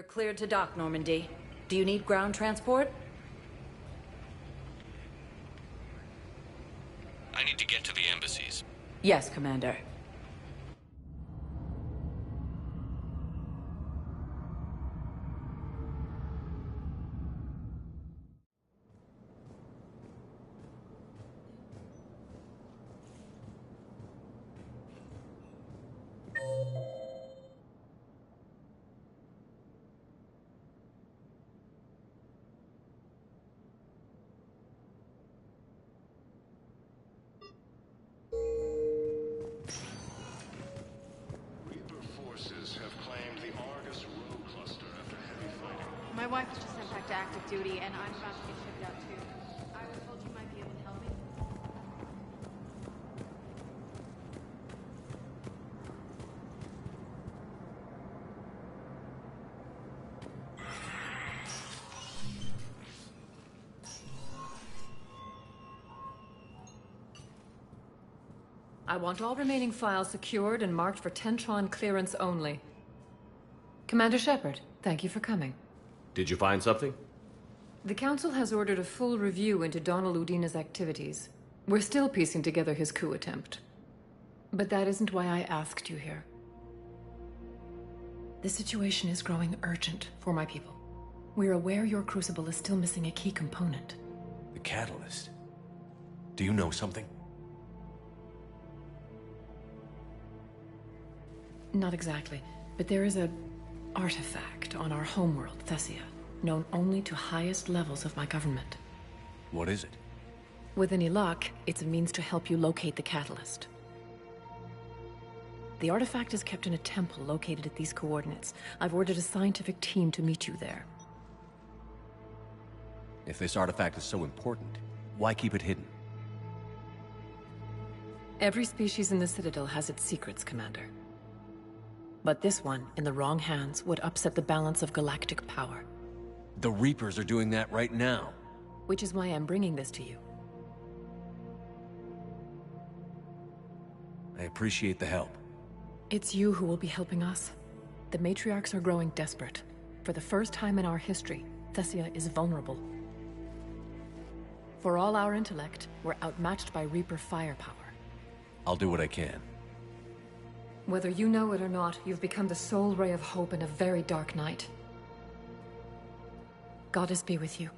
You're cleared to dock, Normandy. Do you need ground transport? I need to get to the embassies. Yes, Commander. My wife was just sent back to active duty, and I'm about to get shipped out too. I was told you might be able to help me. I want all remaining files secured and marked for Tentron clearance only. Commander Shepard, thank you for coming. Did you find something? The Council has ordered a full review into Donald Udina's activities. We're still piecing together his coup attempt. But that isn't why I asked you here. The situation is growing urgent for my people. We're aware your crucible is still missing a key component. The catalyst. Do you know something? Not exactly, but there is an artifact on our homeworld, Thessia, known only to highest levels of my government. What is it? With any luck, it's a means to help you locate the catalyst. The artifact is kept in a temple located at these coordinates. I've ordered a scientific team to meet you there. If this artifact is so important, why keep it hidden? Every species in the Citadel has its secrets, Commander. But this one, in the wrong hands, would upset the balance of galactic power. The Reapers are doing that right now. Which is why I'm bringing this to you. I appreciate the help. It's you who will be helping us. The matriarchs are growing desperate. For the first time in our history, Thessia is vulnerable. For all our intellect, we're outmatched by Reaper firepower. I'll do what I can. Whether you know it or not, you've become the sole ray of hope in a very dark night. Goddess be with you.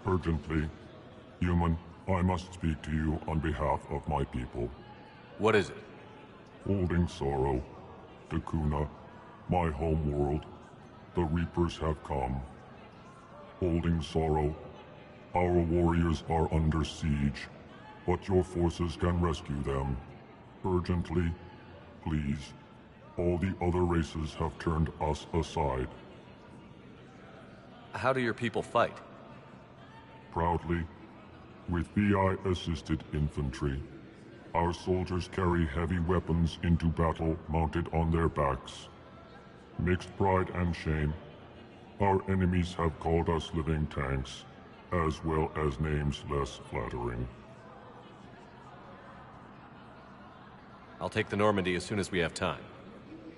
Urgently. Human, I must speak to you on behalf of my people. What is it? Holding sorrow. Dakuna, my home world. The Reapers have come. Holding sorrow. Our warriors are under siege, but your forces can rescue them. Urgently, please. All the other races have turned us aside. How do your people fight? Proudly, with VI-assisted infantry. Our soldiers carry heavy weapons into battle mounted on their backs. Mixed pride and shame, our enemies have called us living tanks, as well as names less flattering. I'll take the Normandy as soon as we have time.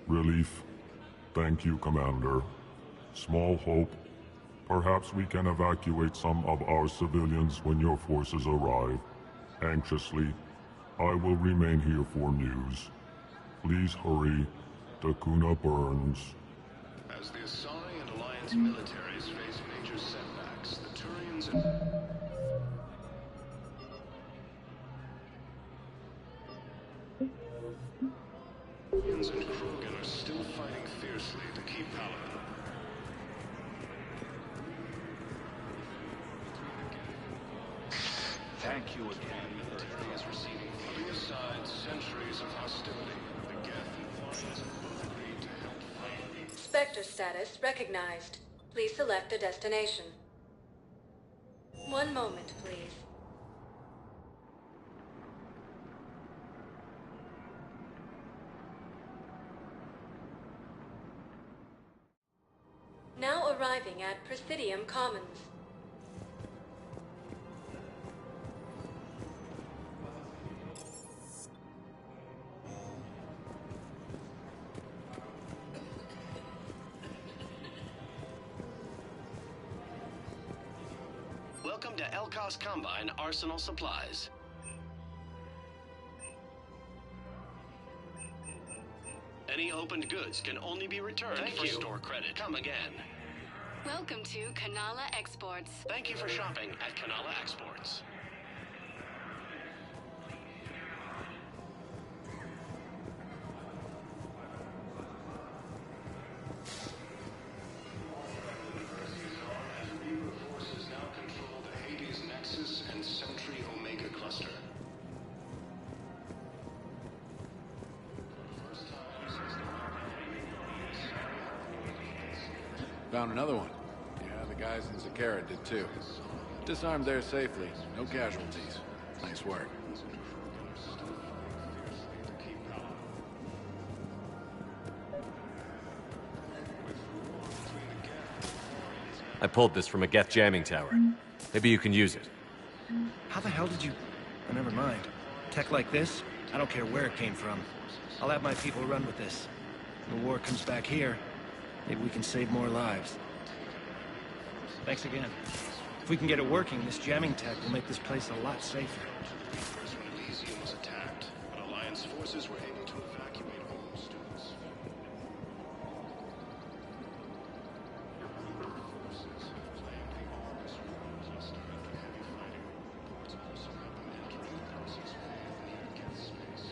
Relief. Thank you, Commander. Small hope. Perhaps we can evacuate some of our civilians when your forces arrive. Anxiously, I will remain here for news. Please hurry. Dakuna burns. As the Asari and Alliance militaries face major setbacks, the Turians and... Aliens and Krogan are still fighting fiercely to keep Paladin. Thank you again. Military is receiving, putting aside centuries of hostility. The Geth and Alliance have both agreed to help fight. Spectre status recognized. Please select a destination. One moment, please. Now arriving at Presidium Commons. Welcome to Elkos Combine Arsenal Supplies. Any opened goods can only be returned for store credit. Come again. Welcome to Kanala Exports. Thank you for shopping at Kanala Exports. Forces now control the Hades Nexus and Sentry Omega cluster. Found another one. Yeah, the guys in Zakara did too. Disarmed there safely. No casualties. Nice work. I pulled this from a Geth jamming tower. Maybe you can use it. How the hell did you... Oh, never mind. Tech like this, I don't care where it came from. I'll have my people run with this. When the war comes back here, maybe we can save more lives. Thanks again. If we can get it working, this jamming tech will make this place a lot safer. First when Elysium was attacked, but Alliance forces were able to evacuate all the students. Forces have claimed the Orbis cluster after heavy fighting. Reports also have them entering the passageway near Geth space.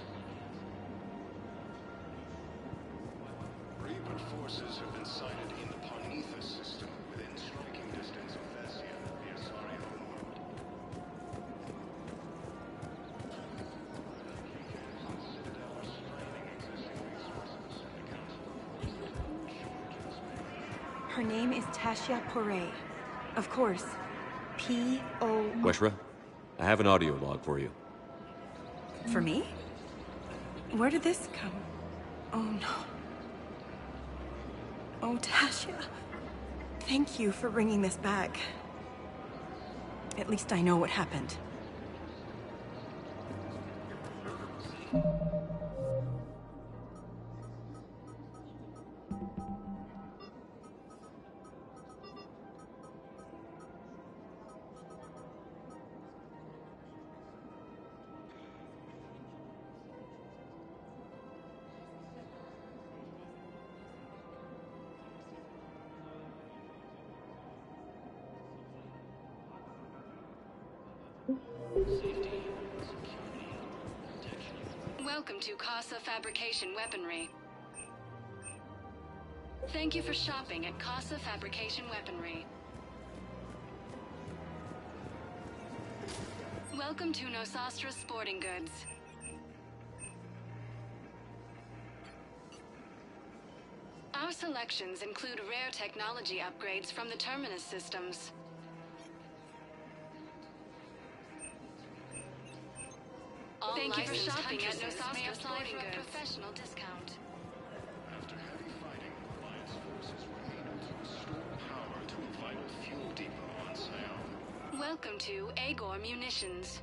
Reaper forces have been sighted in the Parnithus system within striking distance of Thessia, the Asari homeworld. Her name is Tasha Poré. Of course. P.O. Weshra, I have an audio log for you. For me? Where did this come? Oh no. Oh, Tasha. Thank you for bringing this back. At least I know what happened. Welcome to Casa Fabrication Weaponry. Thank you for shopping at Casa Fabrication Weaponry. Welcome to Nosastra Sporting Goods. Our selections include rare technology upgrades from the Terminus systems. Thank you for shopping at Nosastra Sporting Goods. Professional discount. After heavy fighting, Alliance forces were able to restore power to a vital fuel depot on Sion. Welcome to Agor Munitions.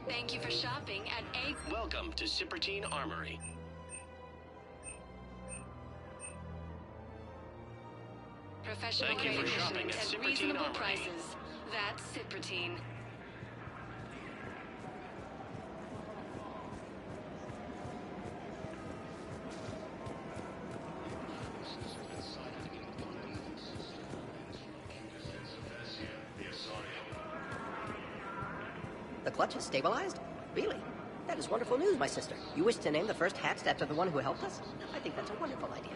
Thank you for shopping at Welcome to Cypertine Armory. Professional Thank you grade for shopping munitions at at Cypertine reasonable Armory. prices. That's Cypertine. Forces have been sighted in the Parnithus system within striking distance of Thessia, the Asari homeworld. The clutch is stabilized? Really? That is wonderful news, my sister. You wish to name the first hatched after the one who helped us? I think that's a wonderful idea.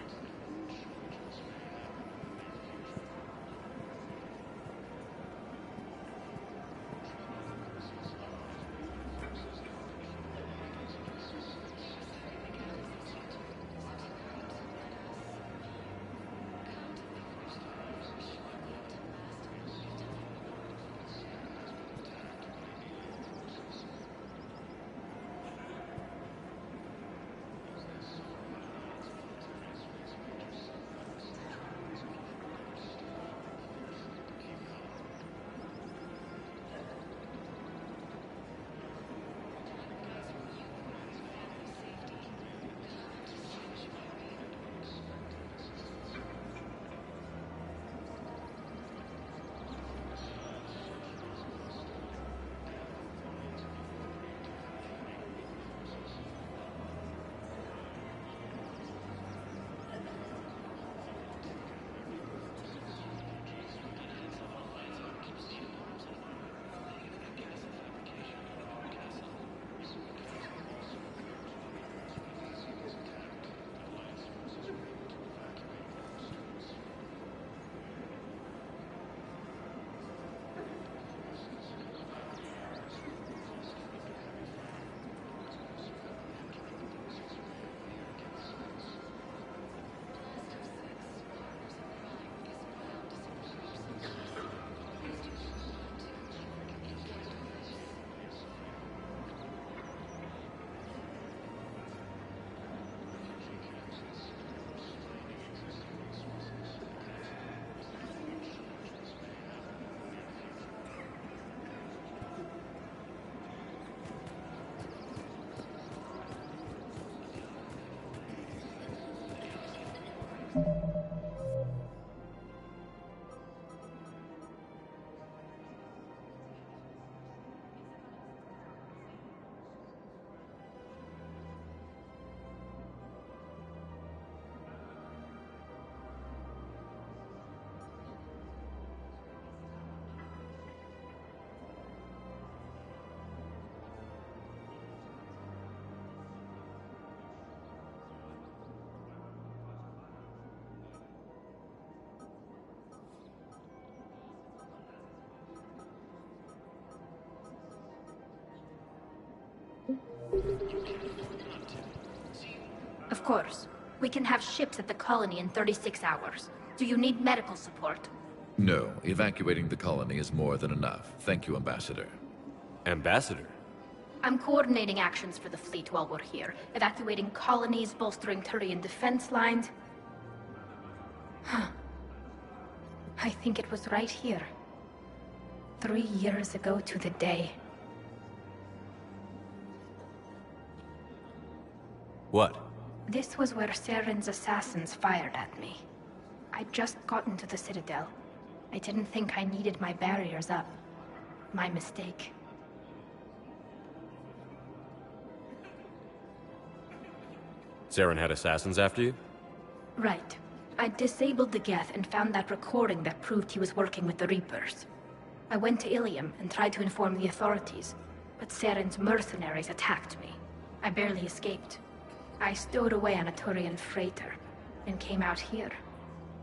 Of course. We can have ships at the colony in 36 hours. Do you need medical support? No, evacuating the colony is more than enough. Thank you, Ambassador. Ambassador? I'm coordinating actions for the fleet while we're here. Evacuating colonies, bolstering Turian defense lines. I think it was right here. 3 years ago to the day. What? This was where Saren's assassins fired at me. I'd just gotten to the Citadel. I didn't think I needed my barriers up. My mistake. Saren had assassins after you? Right. I disabled the Geth and found that recording that proved he was working with the Reapers. I went to Ilium and tried to inform the authorities, but Saren's mercenaries attacked me. I barely escaped. I stowed away on a Turian freighter and came out here.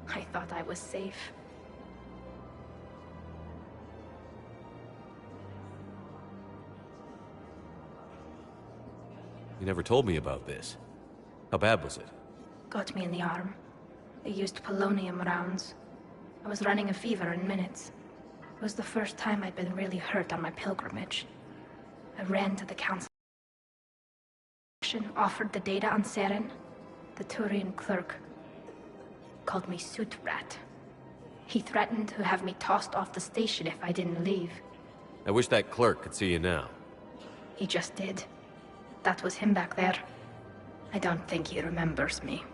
I thought I was safe. You never told me about this. How bad was it? Got me in the arm. They used polonium rounds. I was running a fever in minutes. It was the first time I'd been really hurt on my pilgrimage. I ran to the council. Offered the data on Saren. The Turian clerk called me Soot Rat. He threatened to have me tossed off the station if I didn't leave. I wish that clerk could see you now. He just did. That was him back there. I don't think he remembers me.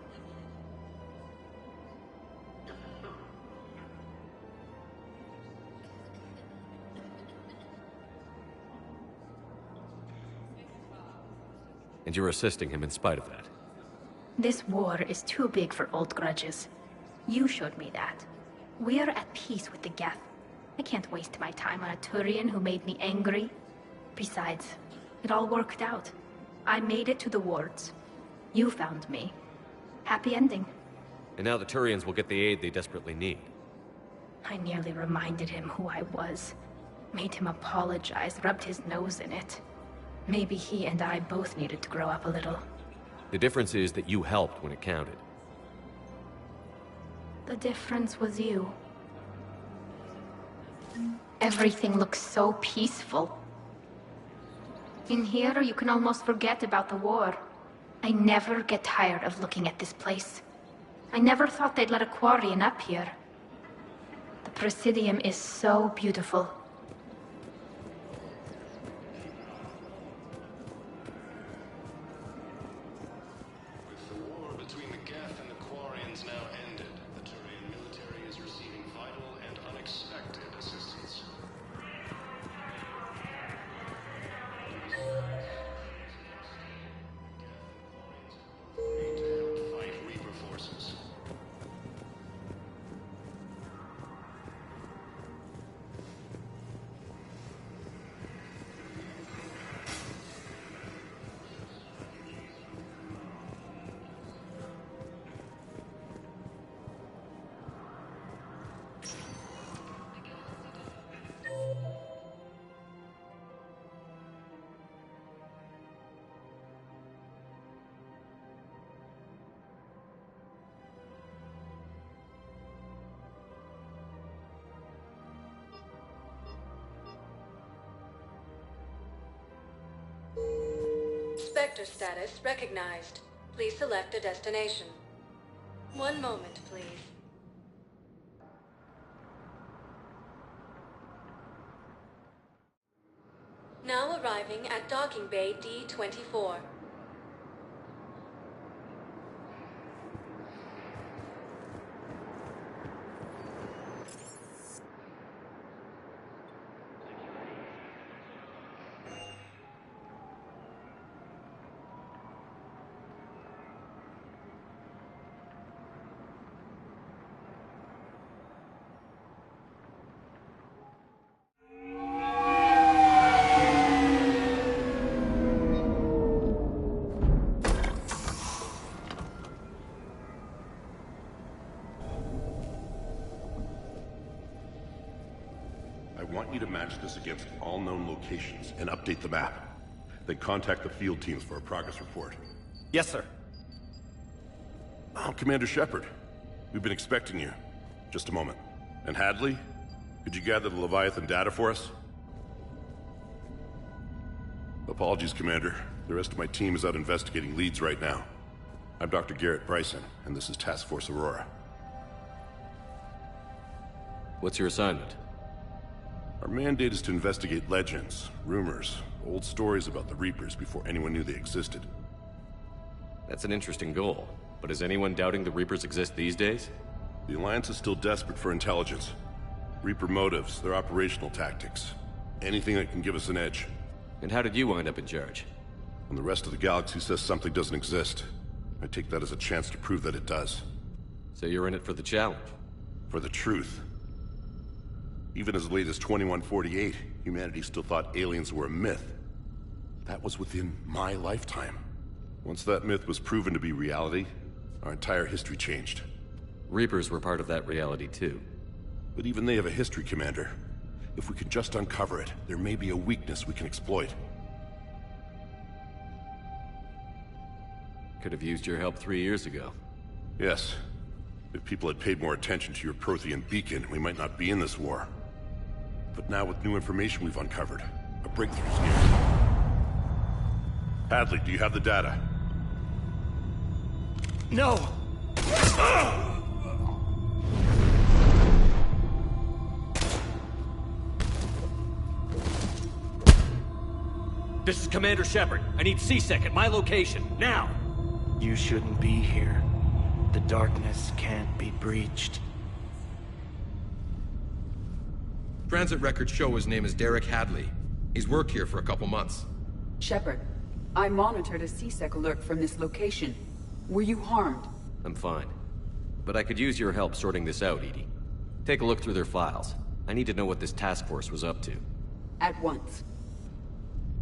And you're assisting him in spite of that. This war is too big for old grudges. You showed me that. We're at peace with the Geth. I can't waste my time on a Turian who made me angry. Besides, it all worked out. I made it to the wards. You found me. Happy ending. And now the Turians will get the aid they desperately need. I nearly reminded him who I was. Made him apologize, rubbed his nose in it. Maybe he and I both needed to grow up a little. The difference is that you helped when it counted. The difference was you. Everything looks so peaceful. In here, you can almost forget about the war. I never get tired of looking at this place. I never thought they'd let a Quarian up here. The Presidium is so beautiful. With the war between the Geth and the Quarians now ended, the Turian military is receiving vital and unexpected assistance. Need to help fight Reaper forces. Spectre status recognized. Please select a destination. One moment, please. Now arriving at Docking Bay D-24. I want you to match this against all known locations and update the map. Then contact the field teams for a progress report. Yes, sir. I'm Commander Shepard. We've been expecting you. Just a moment. And Hadley, could you gather the Leviathan data for us? Apologies, Commander. The rest of my team is out investigating leads right now. I'm Dr. Garrett Bryson, and this is Task Force Aurora. What's your assignment? Our mandate is to investigate legends, rumors, old stories about the Reapers before anyone knew they existed. That's an interesting goal, but is anyone doubting the Reapers exist these days? The Alliance is still desperate for intelligence. Reaper motives, their operational tactics. Anything that can give us an edge. And how did you wind up in charge? When the rest of the galaxy says something doesn't exist, I take that as a chance to prove that it does. So you're in it for the challenge? For the truth. Even as late as 2148, humanity still thought aliens were a myth. That was within my lifetime. Once that myth was proven to be reality, our entire history changed. Reapers were part of that reality too. But even they have a history, Commander. If we can just uncover it, there may be a weakness we can exploit. Could have used your help 3 years ago. Yes. If people had paid more attention to your Prothean beacon, we might not be in this war. But now with new information we've uncovered, a breakthrough's near. Hadley, do you have the data? No! This is Commander Shepard. I need C-Sec at my location, now! You shouldn't be here. The darkness can't be breached. Transit records show his name is Derek Hadley. He's worked here for a couple months. Shepard, I monitored a C-Sec alert from this location. Were you harmed? I'm fine. But I could use your help sorting this out, Edie. Take a look through their files. I need to know what this task force was up to. At once.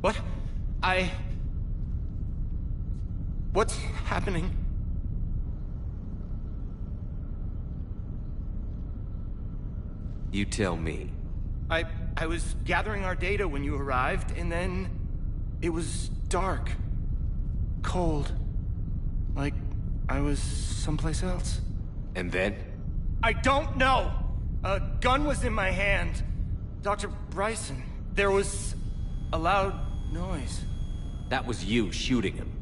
What? What's happening? You tell me. I was gathering our data when you arrived, and then... it was dark. Cold. Like I was someplace else. And then? I don't know! A gun was in my hand. Dr. Bryson, there was a loud noise. That was you shooting him.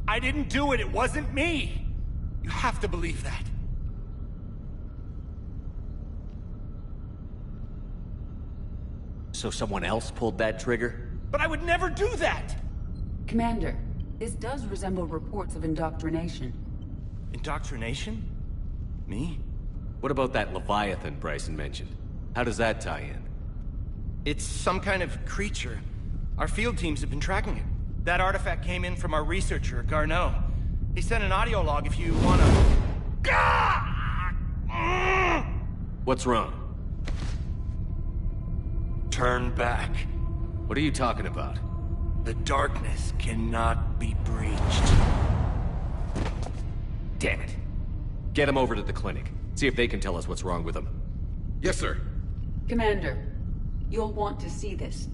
I didn't do it, it wasn't me! You have to believe that. So someone else pulled that trigger? But I would never do that! Commander, this does resemble reports of indoctrination. Indoctrination? Me? What about that Leviathan Bryson mentioned? How does that tie in? It's some kind of creature. Our field teams have been tracking it. That artifact came in from our researcher, Garneau. He sent an audio log if you wanna... What's wrong? Turn back. What are you talking about? The darkness cannot be breached. Damn it. Get him over to the clinic. See if they can tell us what's wrong with him. Yes, sir. Commander, you'll want to see this.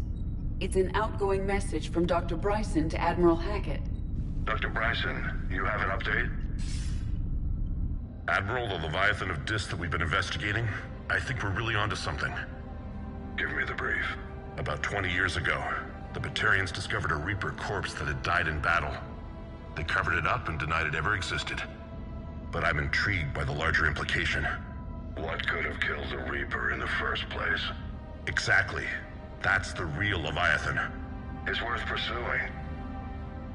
It's an outgoing message from Dr. Bryson to Admiral Hackett. Dr. Bryson, you have an update? Admiral, the Leviathan of Dis that we've been investigating, I think we're really onto something. Give me the brief. About 20 years ago, the Batarians discovered a Reaper corpse that had died in battle. They covered it up and denied it ever existed. But I'm intrigued by the larger implication. What could have killed the Reaper in the first place? Exactly. That's the real Leviathan. It's worth pursuing.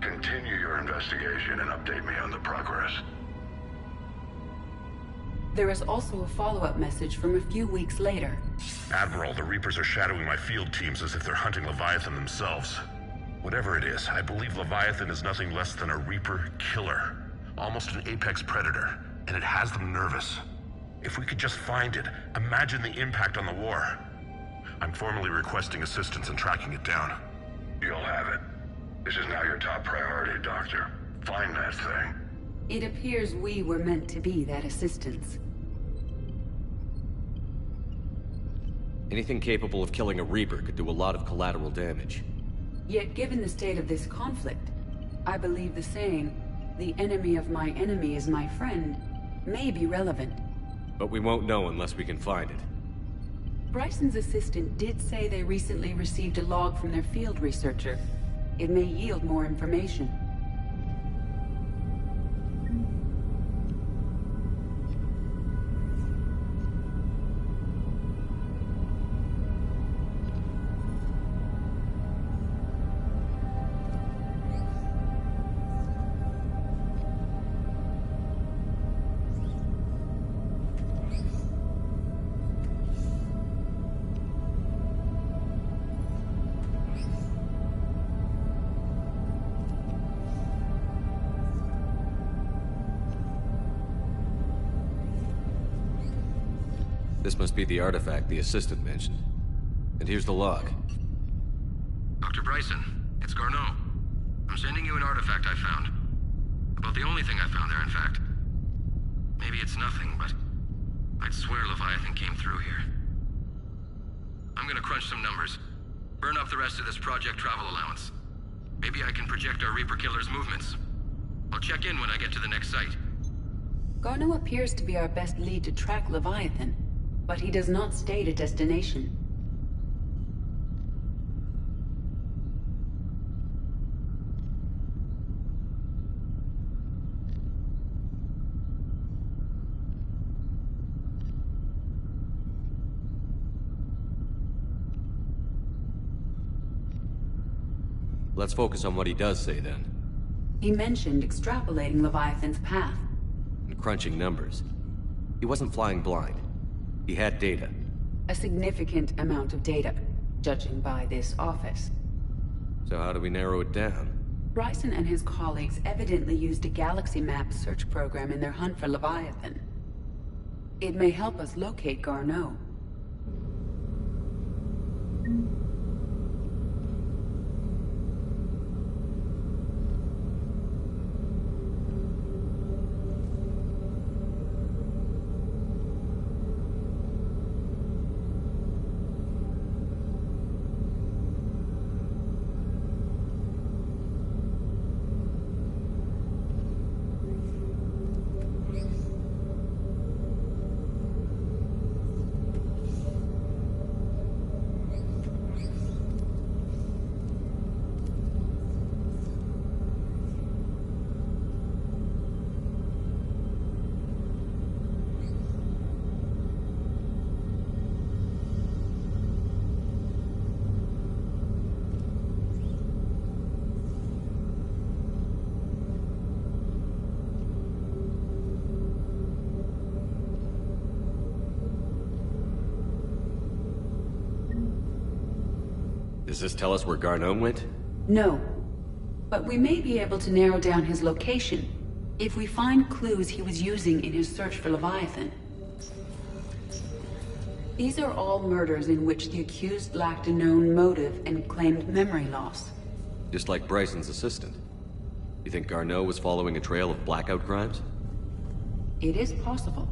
Continue your investigation and update me on the progress. There is also a follow-up message from a few weeks later. Admiral, the Reapers are shadowing my field teams as if they're hunting Leviathan themselves. Whatever it is, I believe Leviathan is nothing less than a Reaper killer. Almost an apex predator, and it has them nervous. If we could just find it, imagine the impact on the war. I'm formally requesting assistance in tracking it down. You'll have it. This is now your top priority, Doctor. Find that thing. It appears we were meant to be that assistance. Anything capable of killing a Reaper could do a lot of collateral damage. Yet given the state of this conflict, I believe the saying, "The enemy of my enemy is my friend," may be relevant. But we won't know unless we can find it. Bryson's assistant did say they recently received a log from their field researcher. It may yield more information. This must be the artifact the assistant mentioned. And here's the log. Dr. Bryson, it's Garneau. I'm sending you an artifact I found. About the only thing I found there, in fact. Maybe it's nothing, but I'd swear Leviathan came through here. I'm gonna crunch some numbers. Burn up the rest of this project travel allowance. Maybe I can project our Reaper killer's movements. I'll check in when I get to the next site. Garneau appears to be our best lead to track Leviathan, but he does not state a destination. Let's focus on what he does say then. He mentioned extrapolating Leviathan's path. And crunching numbers. He wasn't flying blind. He had data. A significant amount of data, judging by this office. So how do we narrow it down? Bryson and his colleagues evidently used a galaxy map search program in their hunt for Leviathan. It may help us locate Garneau. Does this tell us where Garneau went? No. But we may be able to narrow down his location if we find clues he was using in his search for Leviathan. These are all murders in which the accused lacked a known motive and claimed memory loss. Just like Bryson's assistant. You think Garneau was following a trail of blackout crimes? It is possible.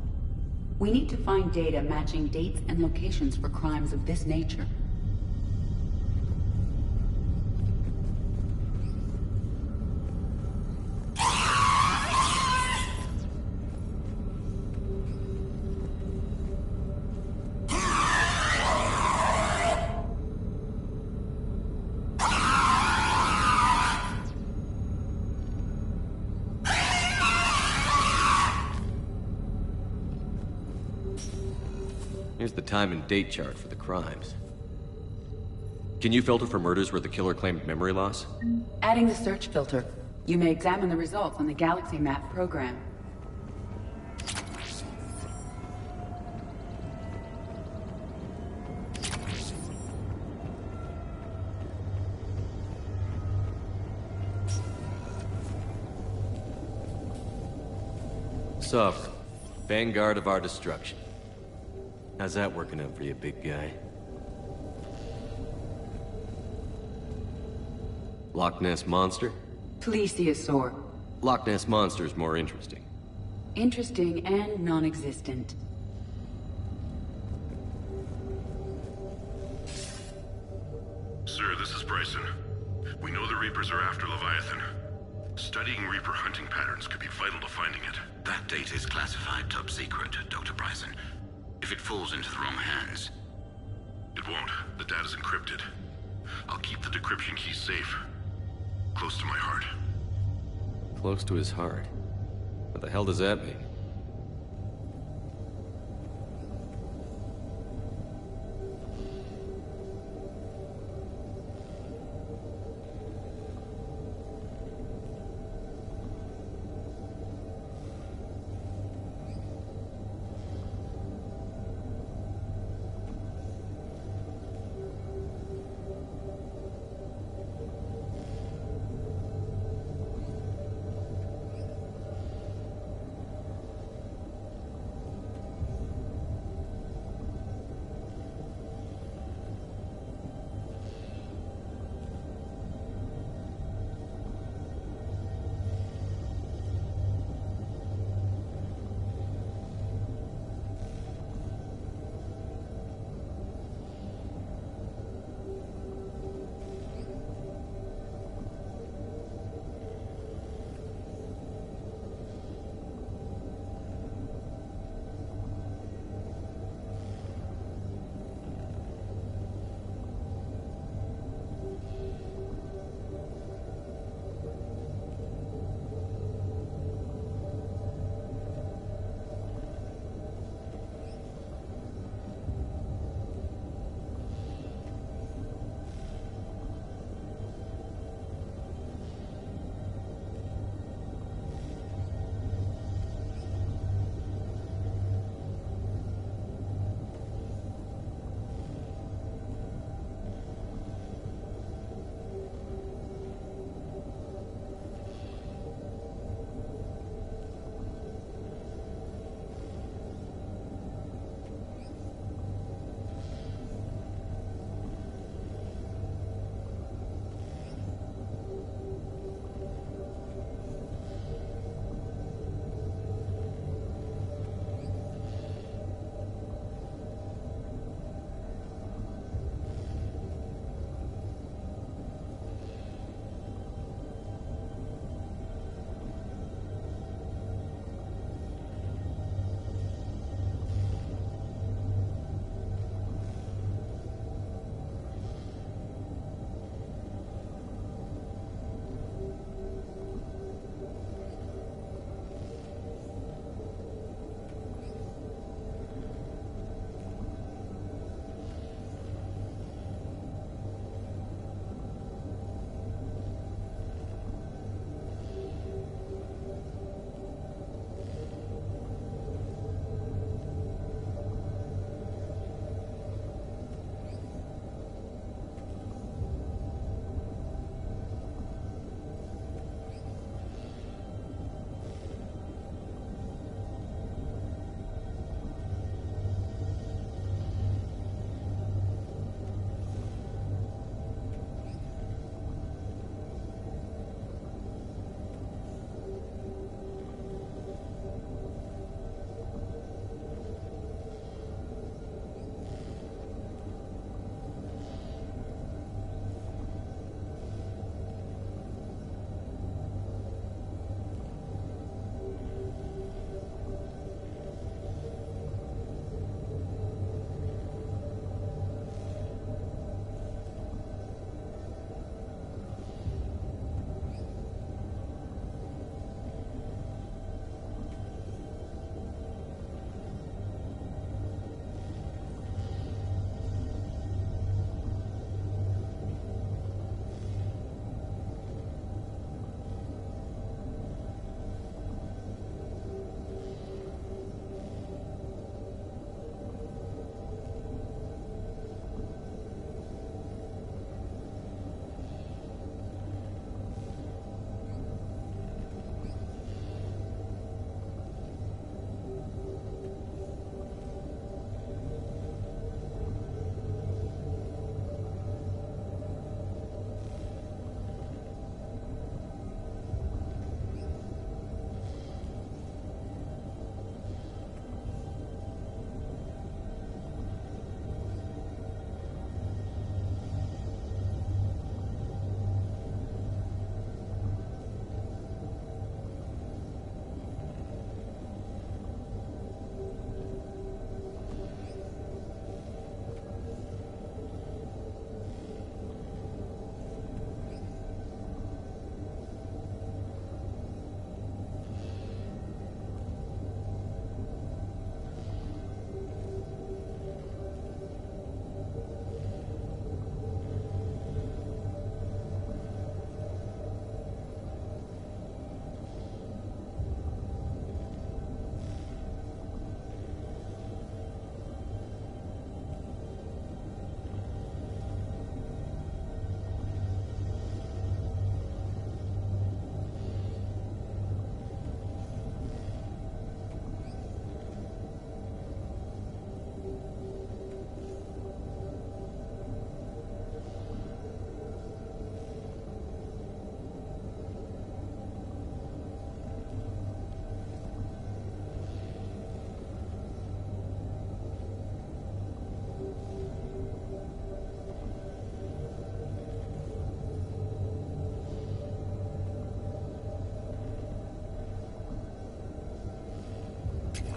We need to find data matching dates and locations for crimes of this nature. Here's the time and date chart for the crimes. Can you filter for murders where the killer claimed memory loss? Adding the search filter, you may examine the results on the Galaxy Map program. Sovereign, vanguard of our destruction. How's that working out for you, big guy? Loch Ness Monster? Plesiosaur. Loch Ness Monster's more interesting. Interesting and non-existent. Sir, this is Bryson. We know the Reapers are after Leviathan. Studying Reaper hunting patterns could be vital to finding it. That data is classified top secret, Dr. Bryson. If it falls into the wrong hands... It won't. The data's encrypted. I'll keep the decryption key safe. Close to my heart. Close to his heart? What the hell does that mean?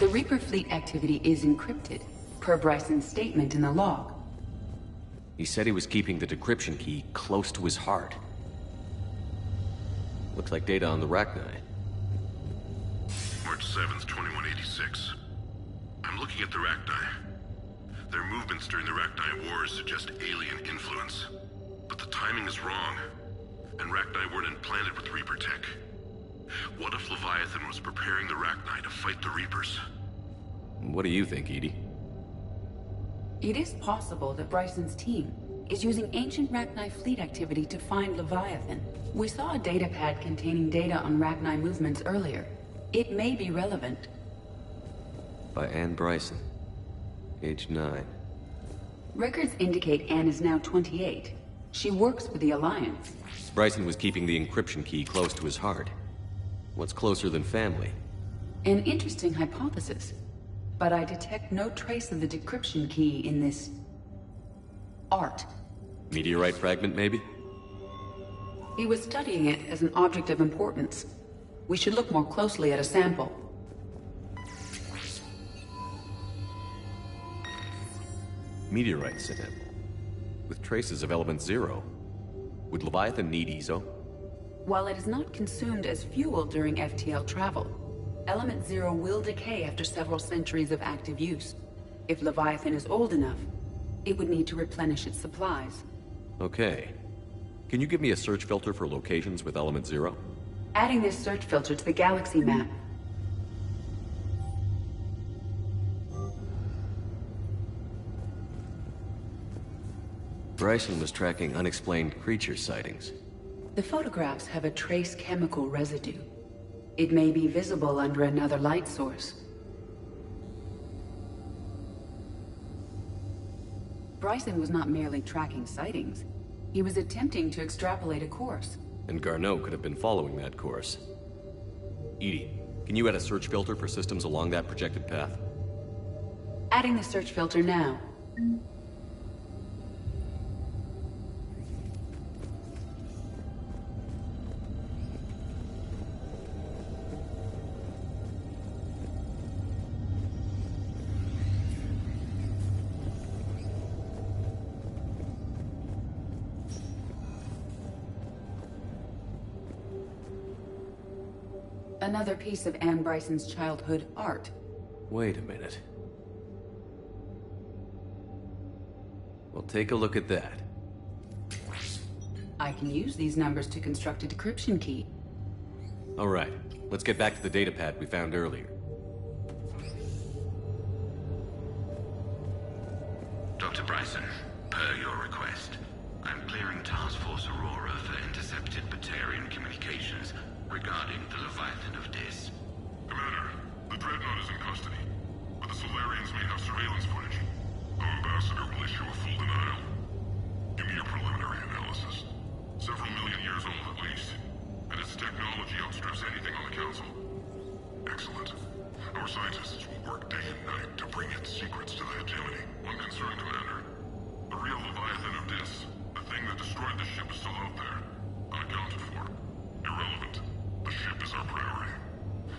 The Reaper fleet activity is encrypted, per Bryson's statement in the log. He said he was keeping the decryption key close to his heart. Looks like data on the Rachni. March 7th, 2186. I'm looking at the Rachni. Their movements during the Rachni Wars suggest alien influence. But the timing is wrong, and Rachni weren't implanted with Reaper tech. What if Leviathan was preparing the Rachni to fight the Reapers? What do you think, Edie? It is possible that Bryson's team is using ancient Rachni fleet activity to find Leviathan. We saw a datapad containing data on Rachni movements earlier. It may be relevant. By Anne Bryson. Age 9. Records indicate Anne is now 28. She works for the Alliance. Bryson was keeping the encryption key close to his heart. What's closer than family? An interesting hypothesis. But I detect no trace of the decryption key in this... art. Meteorite fragment, maybe? He was studying it as an object of importance. We should look more closely at a sample. Meteorite sample. With traces of element 0. Would Leviathan need ESO? While it is not consumed as fuel during FTL travel, Element 0 will decay after several centuries of active use. If Leviathan is old enough, it would need to replenish its supplies. Okay. Can you give me a search filter for locations with element 0? Adding this search filter to the galaxy map. Bryson was tracking unexplained creature sightings. The photographs have a trace chemical residue. It may be visible under another light source. Bryson was not merely tracking sightings. He was attempting to extrapolate a course. And Garneau could have been following that course. Edie, can you add a search filter for systems along that projected path? Adding the search filter now. Another piece of Anne Bryson's childhood art. Wait a minute. Well, take a look at that. I can use these numbers to construct a decryption key. All right, let's get back to the datapad we found earlier. Dr. Bryson, per your request, I'm clearing Task Force Aurora for intercepted Batarian communications regarding the Leviathan of Dis. Commander, the Dreadnought is in custody, but the Solarians may have surveillance footage. Our ambassador will issue a full denial. Give me your preliminary analysis. Several million years old at least, and its technology outstrips anything on the Council. Excellent. Our scientists will work day and night to bring its secrets to the hegemony. One concern, Commander. The real Leviathan of Dis, the thing that destroyed the ship, is still out there. Unaccounted for. Irrelevant. The ship is our priority.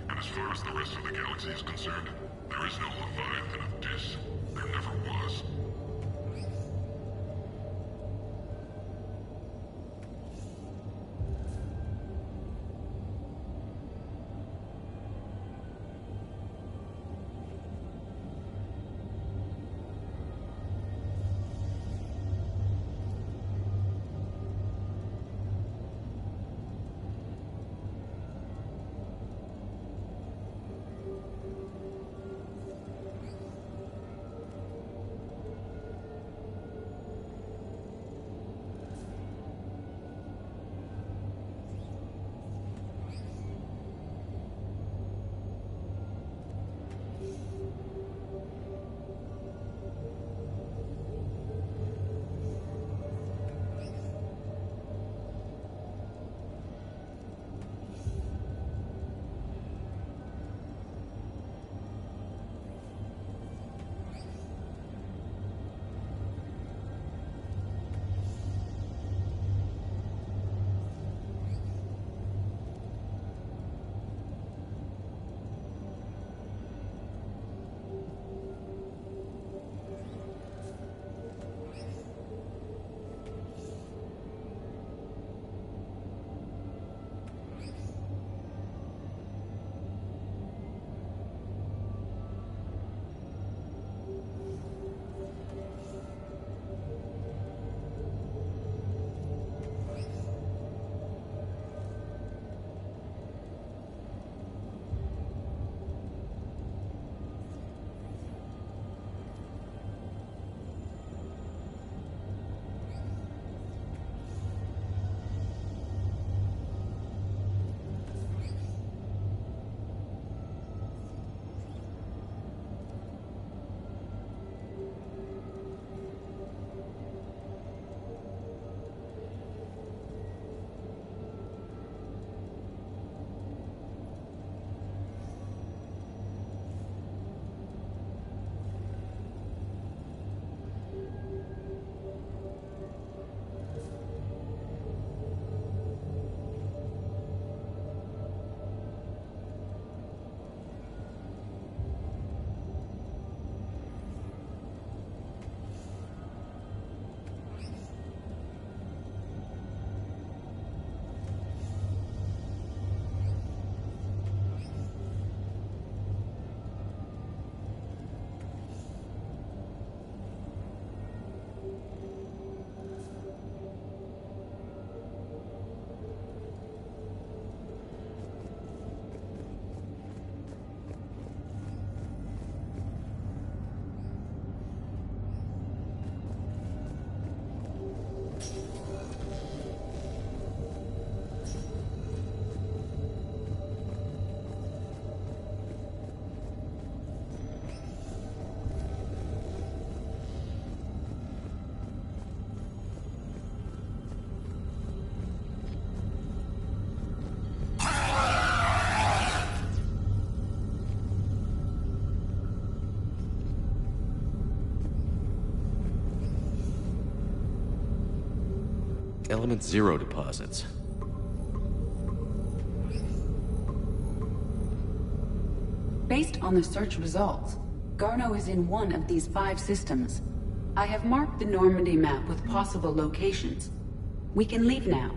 And as far as the rest of the galaxy is concerned, there is no Leviathan of Dis. There never was. Element Zero deposits. Based on the search results, Garneau is in one of these 5 systems. I have marked the Normandy map with possible locations. We can leave now,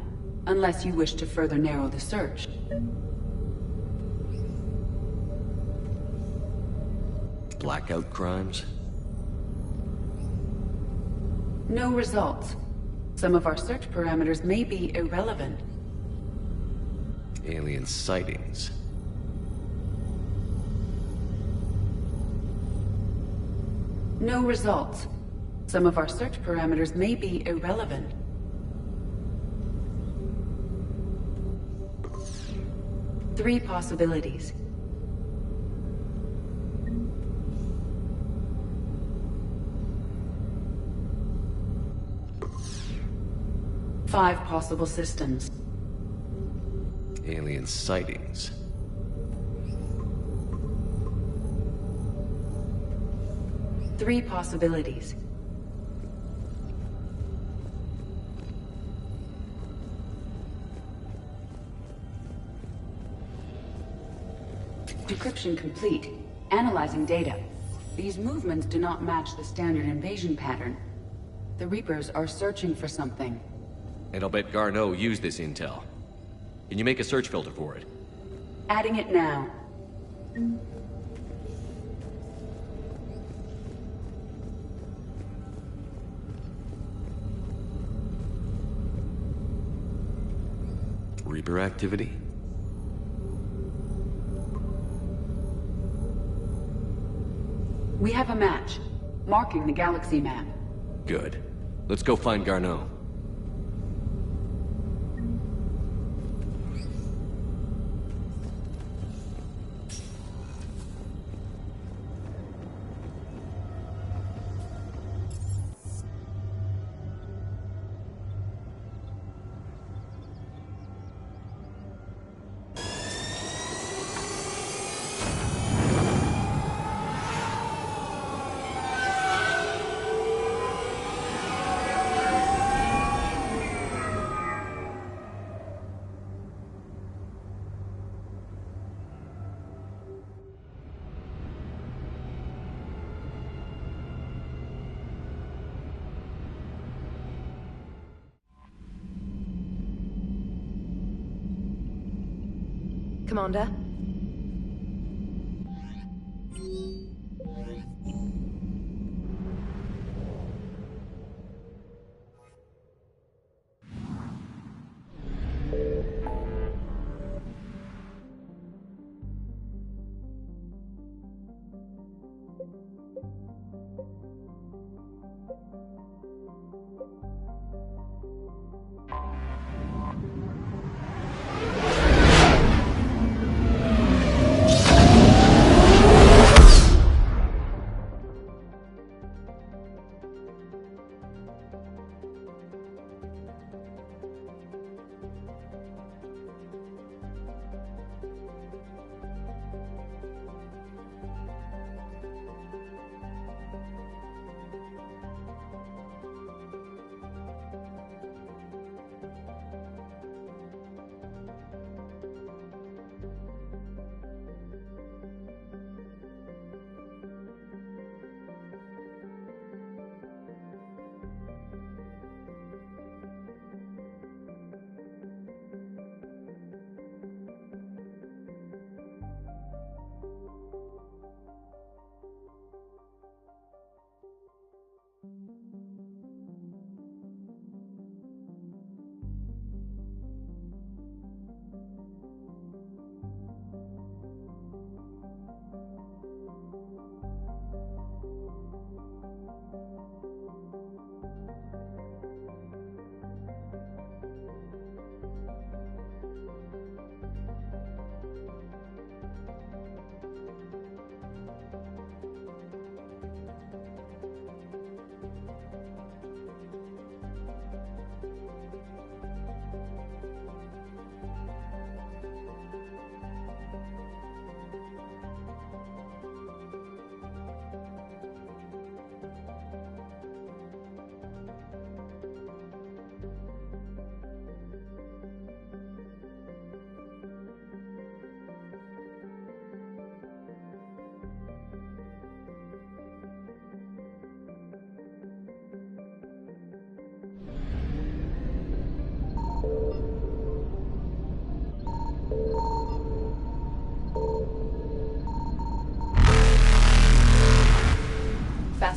unless you wish to further narrow the search. Blackout crimes? No results. Some of our search parameters may be irrelevant. Alien sightings. No results. Some of our search parameters may be irrelevant. Three possibilities. Five possible systems. Alien sightings. Three possibilities. Decryption complete. Analyzing data. These movements do not match the standard invasion pattern. The Reapers are searching for something. And I'll bet Garneau used this intel. Can you make a search filter for it? Adding it now. Reaper activity? We have a match, marking the galaxy map. Good. Let's go find Garneau. Commander?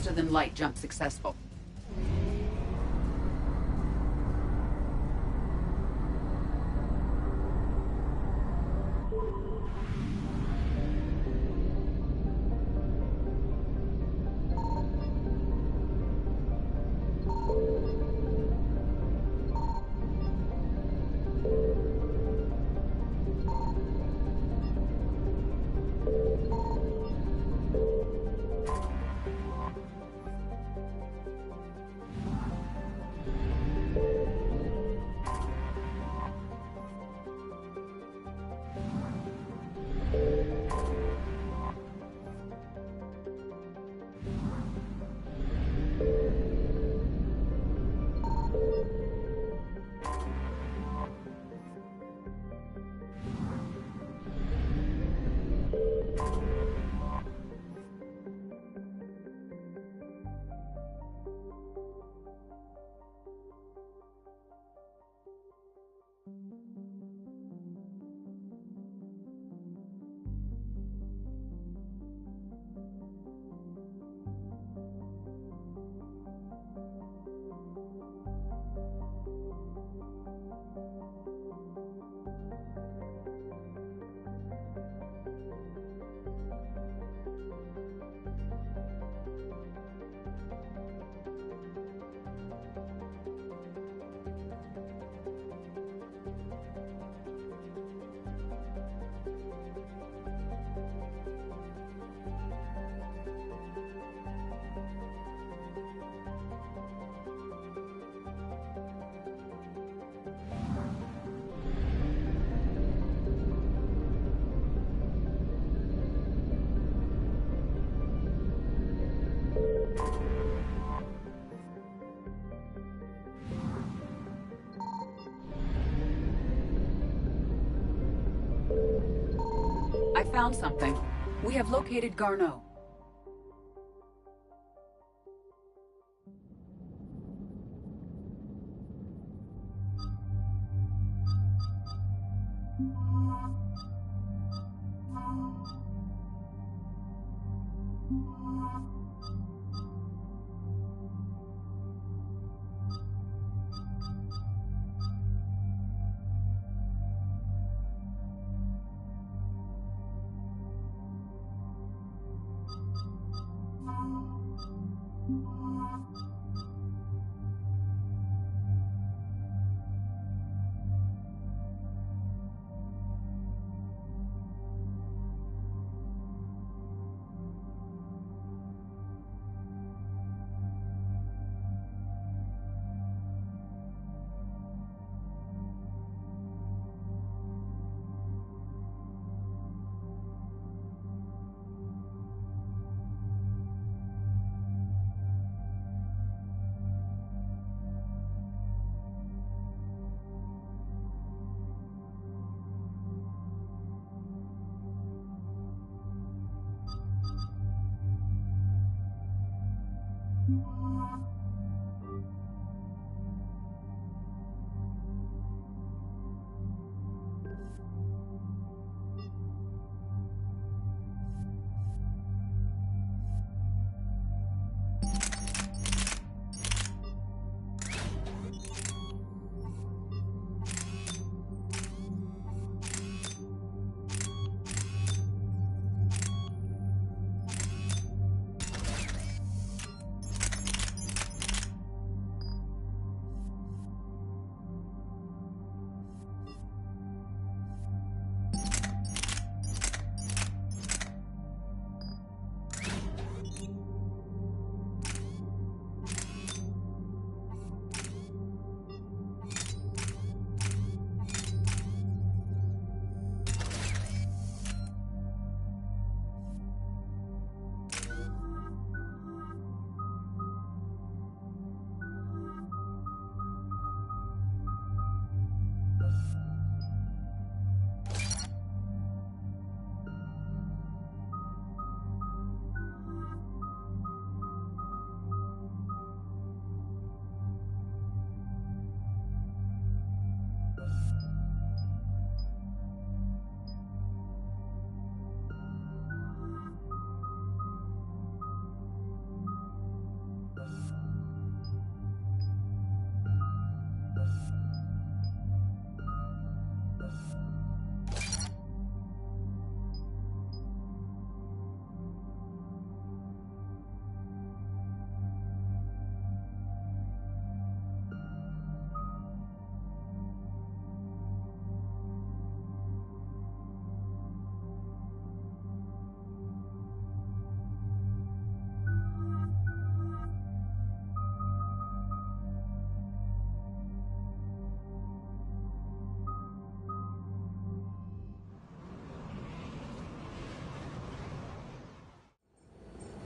faster-than-light jump successful. I found something. We have located Garneau.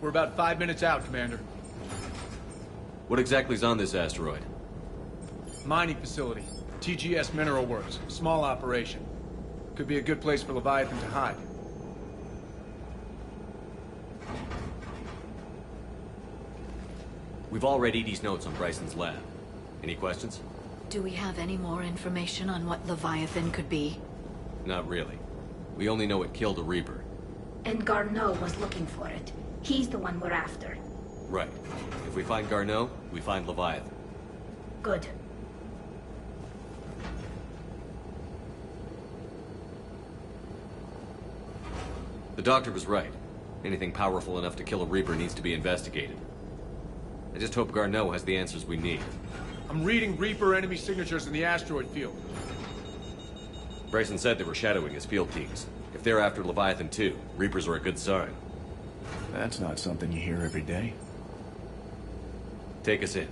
We're about 5 minutes out, Commander. What exactly is on this asteroid? Mining facility. TGS Mineral Works. Small operation. Could be a good place for Leviathan to hide. We've all read Edie's notes on Bryson's lab. Any questions? Do we have any more information on what Leviathan could be? Not really. We only know it killed a Reaper. And Garneau was looking for it. He's the one we're after. Right. If we find Garneau, we find Leviathan. Good. The doctor was right. Anything powerful enough to kill a Reaper needs to be investigated. I just hope Garneau has the answers we need. I'm reading Reaper enemy signatures in the asteroid field. Bryson said they were shadowing his field teams. If they're after Leviathan too, Reapers are a good sign. That's not something you hear every day. Take us in.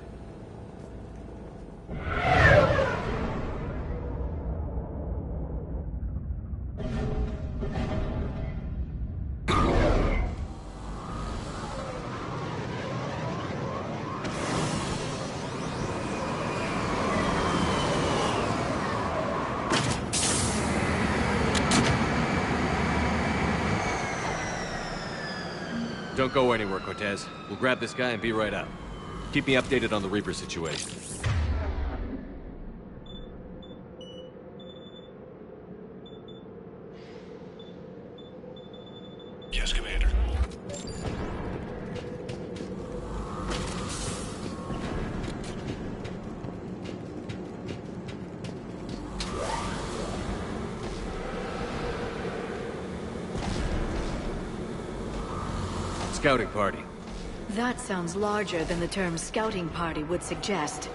Don't go anywhere, Cortez. We'll grab this guy and be right out. Keep me updated on the Reaper situation. Yes, Commander. Scouting party. That sounds larger than the term scouting party would suggest.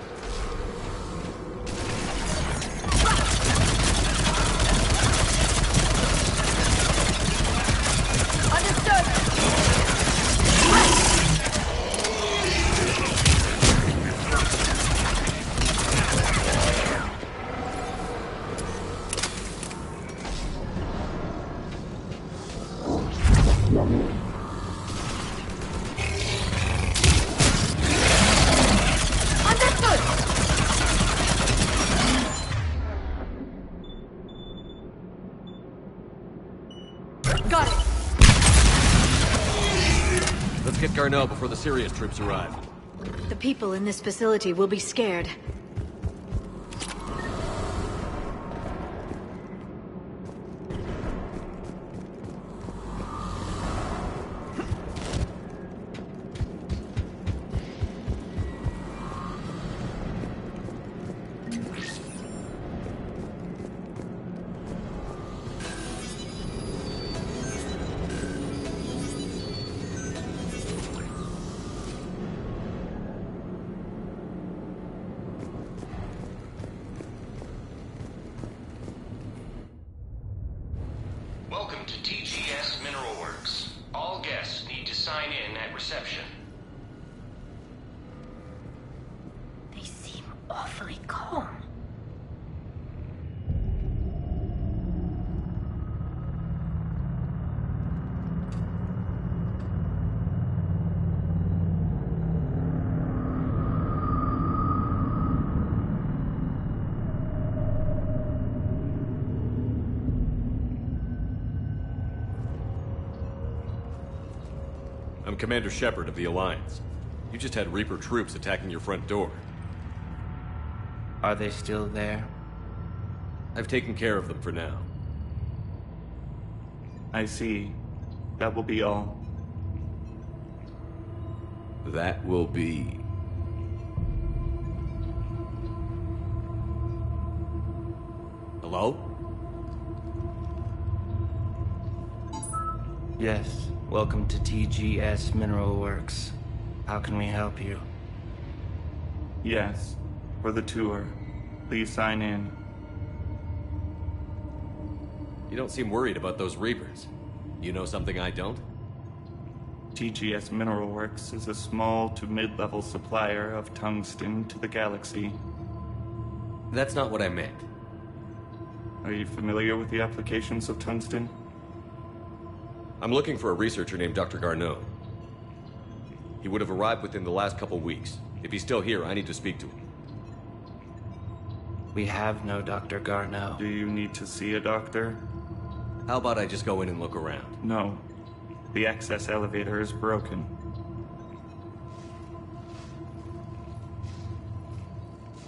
Got it! Let's get Garneau before the Sirius troops arrive. The people in this facility will be scared. Welcome to TGS Mineral Works. All guests need to sign in at reception. They seem awfully calm. I'm Commander Shepard of the Alliance. You just had Reaper troops attacking your front door. Are they still there? I've taken care of them for now. I see. That will be all. That will be... Hello? Yes. Welcome to TGS Mineral Works. How can we help you? Yes. For the tour. Please sign in. You don't seem worried about those Reapers. You know something I don't? TGS Mineral Works is a small to mid-level supplier of tungsten to the galaxy. That's not what I meant. Are you familiar with the applications of tungsten? I'm looking for a researcher named Dr. Garneau. He would have arrived within the last couple weeks. If he's still here, I need to speak to him. We have no Dr. Garneau. Do you need to see a doctor? How about I just go in and look around? No. The access elevator is broken.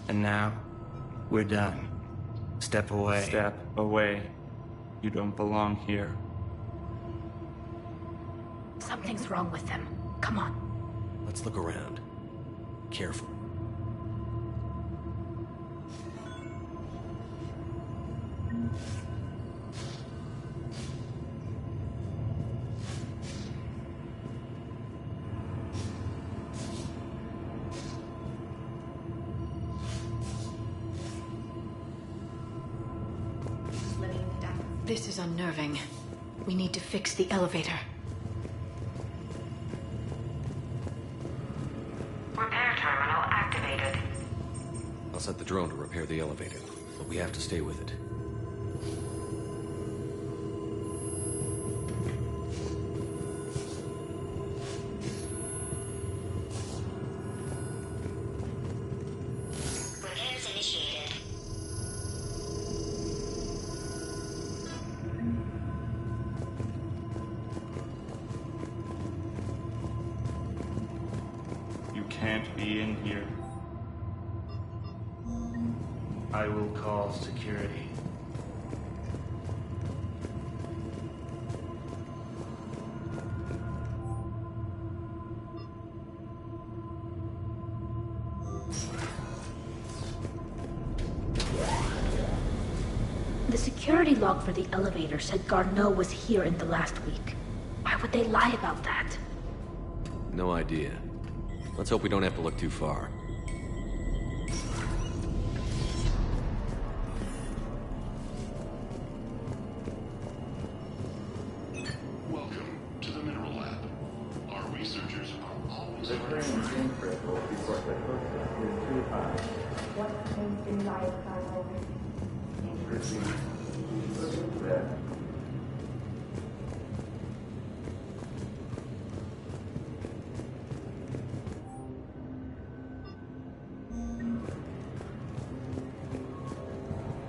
And now, we're done. Step away. Step away. You don't belong here. Something's wrong with them. Come on. Let's look around. Careful. This is unnerving. We need to fix the elevator. Repair terminal activated. I'll set the drone to repair the elevator, but we have to stay with it. Repairs initiated. You can't be in here. I will call security. The security log for the elevator said Garneau was here in the last week. Why would they lie about that? No idea. Let's hope we don't have to look too far. Welcome to the Mineral Lab. Our researchers are always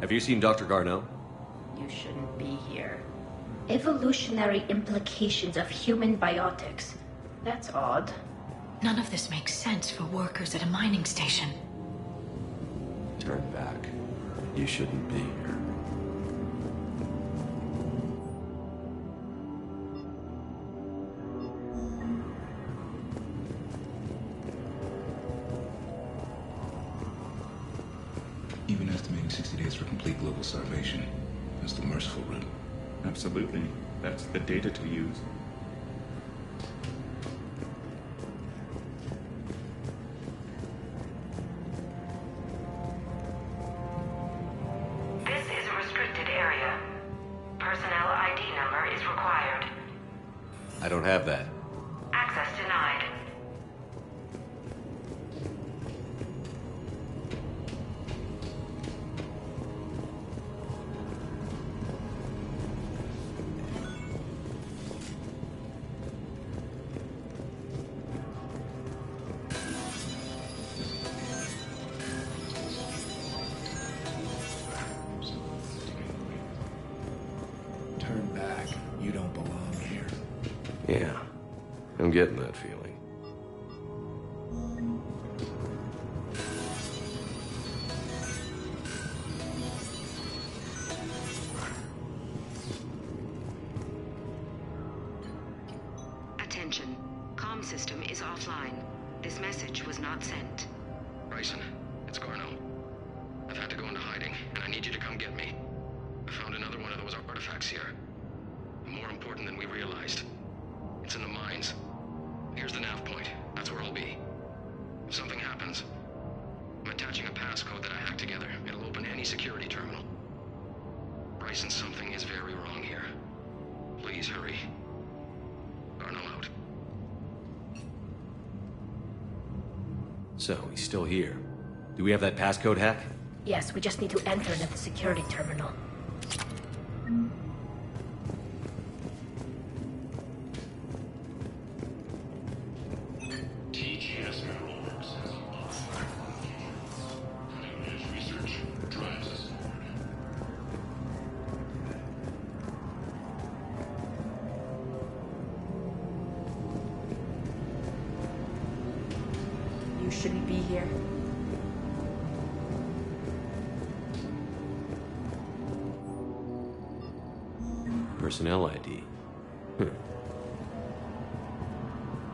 Have you seen Dr. Garneau? You shouldn't be here. Evolutionary implications of human biotics. That's odd. None of this makes sense for workers at a mining station. Turn back. You shouldn't be here. Even estimating 60 days for complete global starvation. That's the merciful route. Absolutely. That's the data to use. This is a restricted area. Personnel ID number is required. I don't have that. Access denied. Turn back. You don't belong here. Yeah, I'm getting that feeling. Attention. Comm system is offline. This message was not sent. Bryson, it's Garneau. I've had to go into hiding, and I need you to come get me. I found another one of those artifacts here. More important than we realized. It's in the mines. Here's the nav point. That's where I'll be. If something happens, I'm attaching a passcode that I hacked together. It'll open any security terminal. Bryson, something is very wrong here. Please hurry. Garneau out. So, he's still here. Do we have that passcode hack? Yes, we just need to enter it at the security terminal. here. Personnel ID.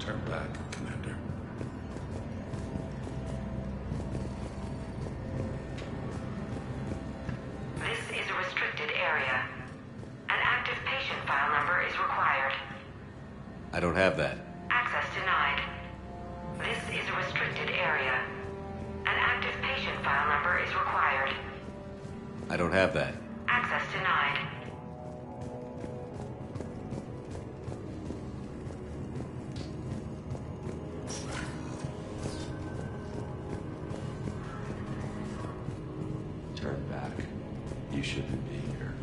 Turn back, Commander. This is a restricted area. An active patient file number is required. I don't have that. Access denied. This is a restricted area. An active patient file number is required. I don't have that. Access denied. Turn back. You shouldn't be here.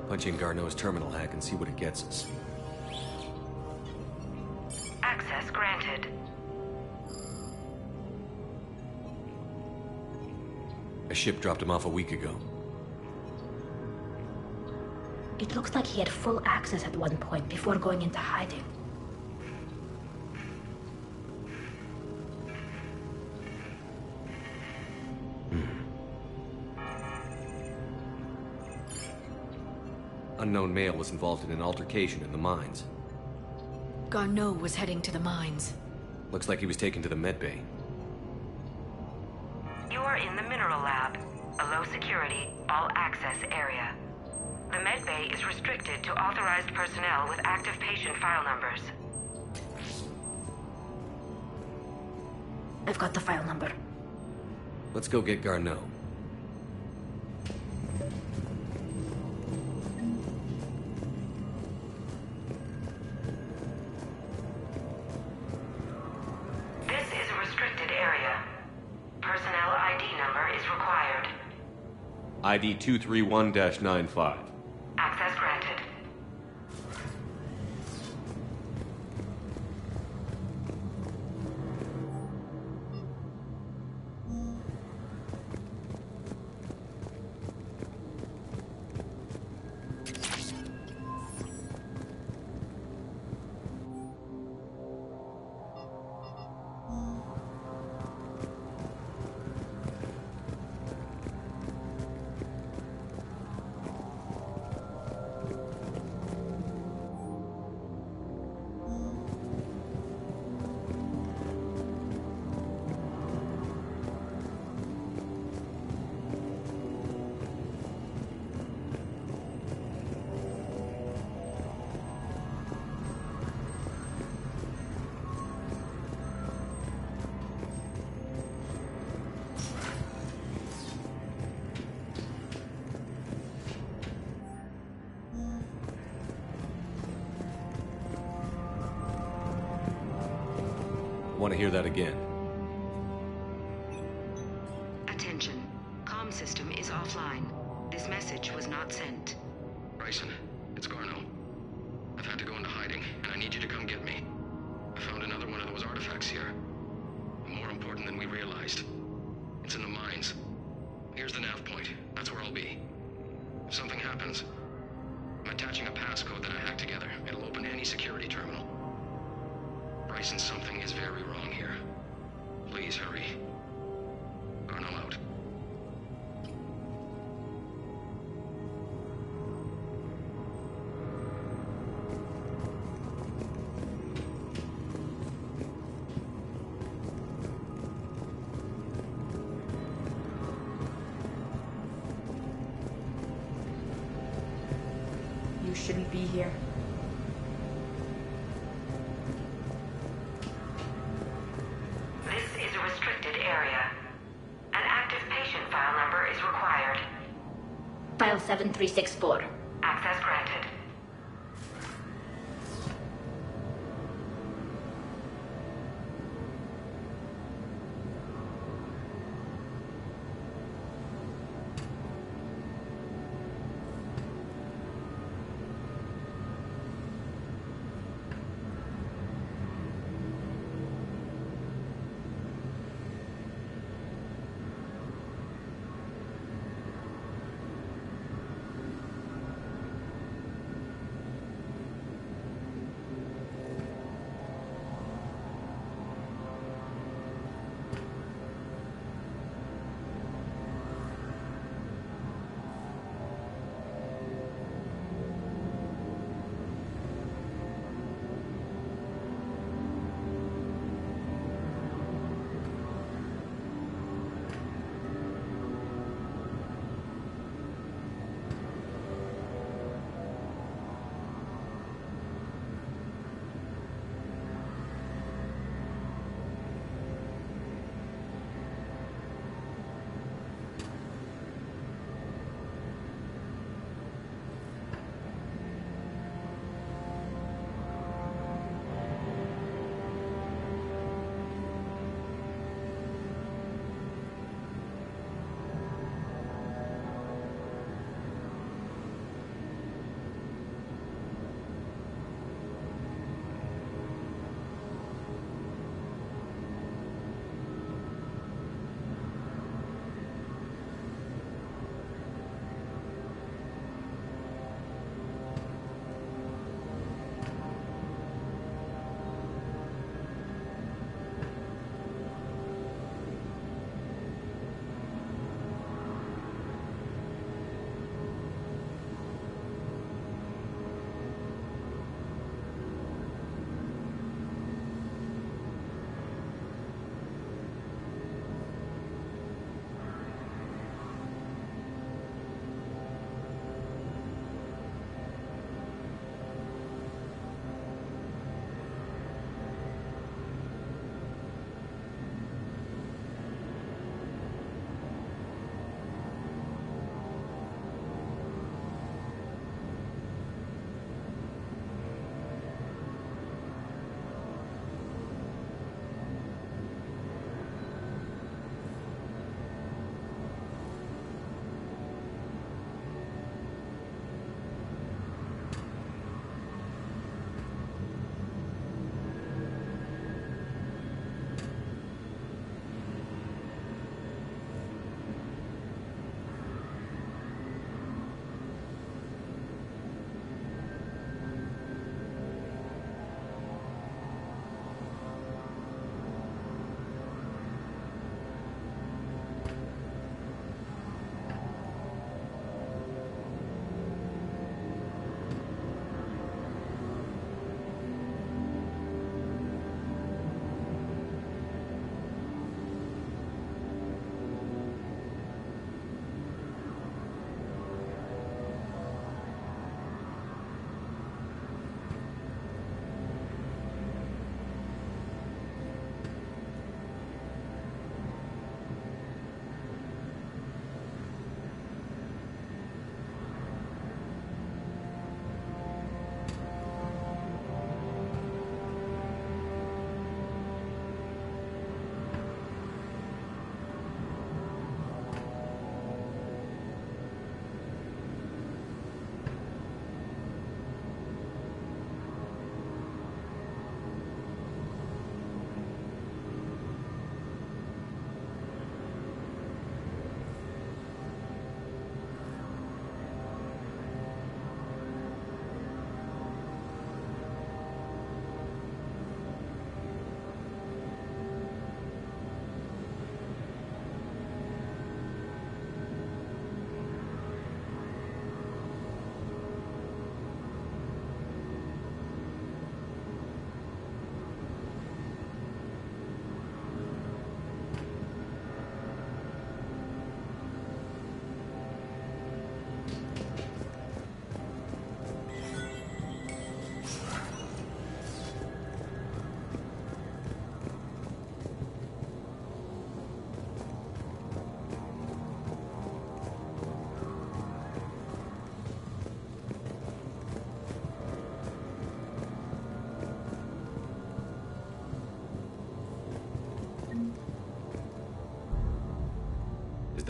Punch in Garneau's terminal hack and see what it gets us. Access granted. A ship dropped him off a week ago. It looks like he had full access at one point before going into hiding. Unknown male was involved in an altercation in the mines. Garneau was heading to the mines. Looks like he was taken to the medbay. You are in the mineral lab, a low security, all access area. The medbay is restricted to authorized personnel with active patient file numbers. I've got the file number. Let's go get Garneau. This is a restricted area. Personnel ID number is required. ID 231-95. Access granted. Want to hear that again? Attention. Comm system is offline. This message was not sent. Bryson, it's Garneau. I've had to go into hiding, and I need you to come get me. I found another one of those artifacts here. More important than we realized. It's in the mines. Here's the nav point. That's where I'll be. If something happens, I'm attaching a passcode that I hacked together. It'll open any security terminal. Bryson, something is very wrong here. Please hurry. Garneau out. You shouldn't be here. This is a restricted area. An active patient file number is required. File 7364. Access granted.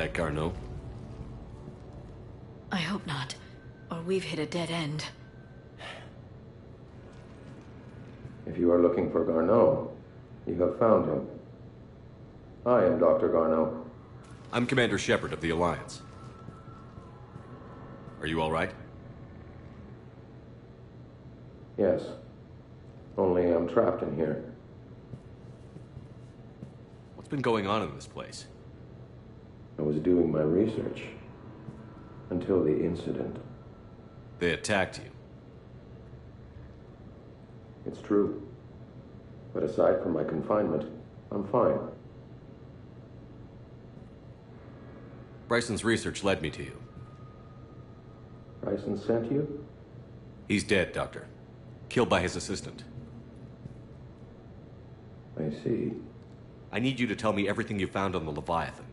that Garneau? I hope not. Or we've hit a dead end. If you are looking for Garneau, you have found him. I am Dr. Garneau. I'm Commander Shepard of the Alliance. Are you all right? Yes. Only I'm trapped in here. What's been going on in this place? I was doing my research. Until the incident. They attacked you. It's true. But aside from my confinement, I'm fine. Bryson's research led me to you. Bryson sent you? He's dead, Doctor. Killed by his assistant. I see. I need you to tell me everything you found on the Leviathan.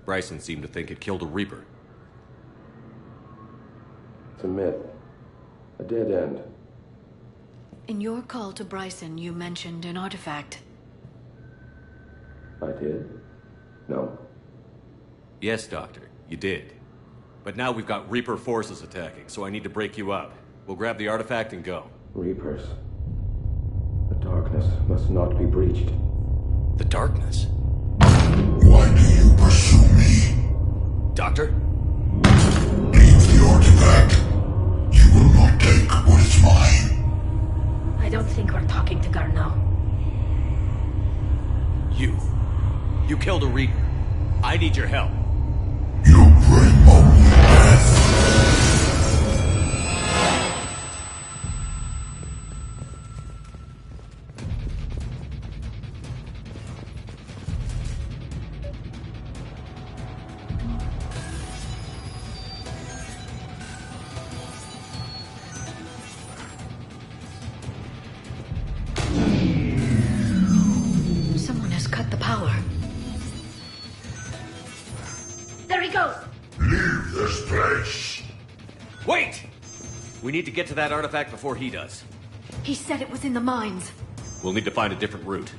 Bryson seemed to think it killed a Reaper. It's a myth. A dead end. In your call to Bryson, you mentioned an artifact. I did? No. Yes, Doctor, you did. But now we've got Reaper forces attacking, so I need to break you up. We'll grab the artifact and go. Reapers. The darkness must not be breached. The darkness? Why do you pursue me? Doctor? Leave the artifact. You will not take what is mine. I don't think we're talking to Garneau. You killed a Reaper. I need your help. You bring only death. Someone has cut the power. There he goes! Leave this place. Wait! We need to get to that artifact before he does. He said it was in the mines. We'll need to find a different route.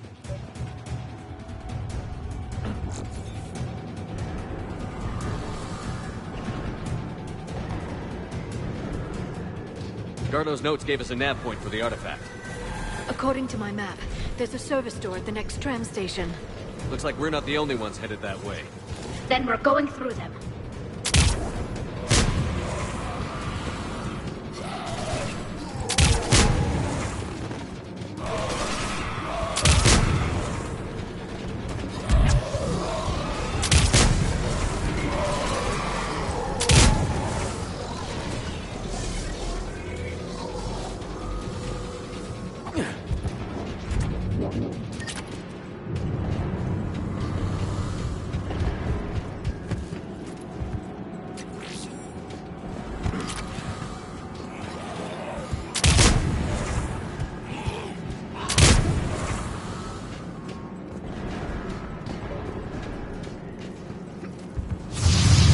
Garneau's notes gave us a nav point for the artifact. According to my map, there's a service door at the next tram station. Looks like we're not the only ones headed that way. Then we're going through them.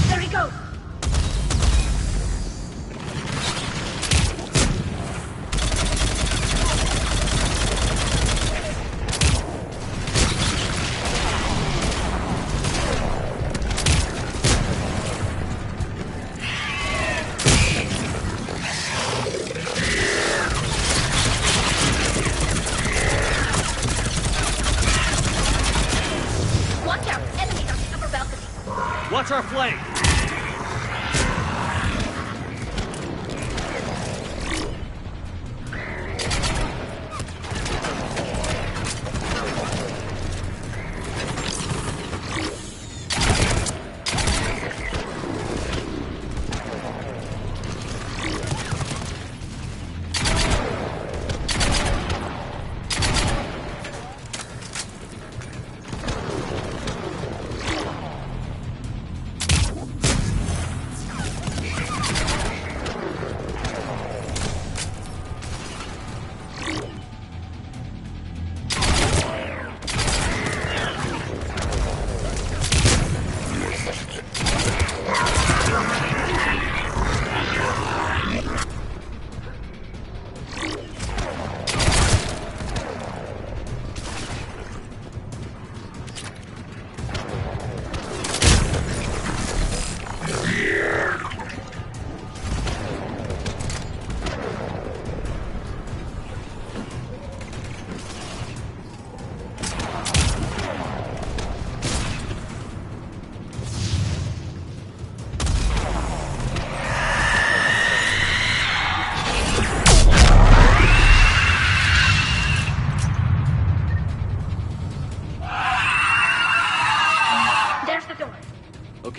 There he goes! Watch out! Enemies on the upper balcony! Watch our flank!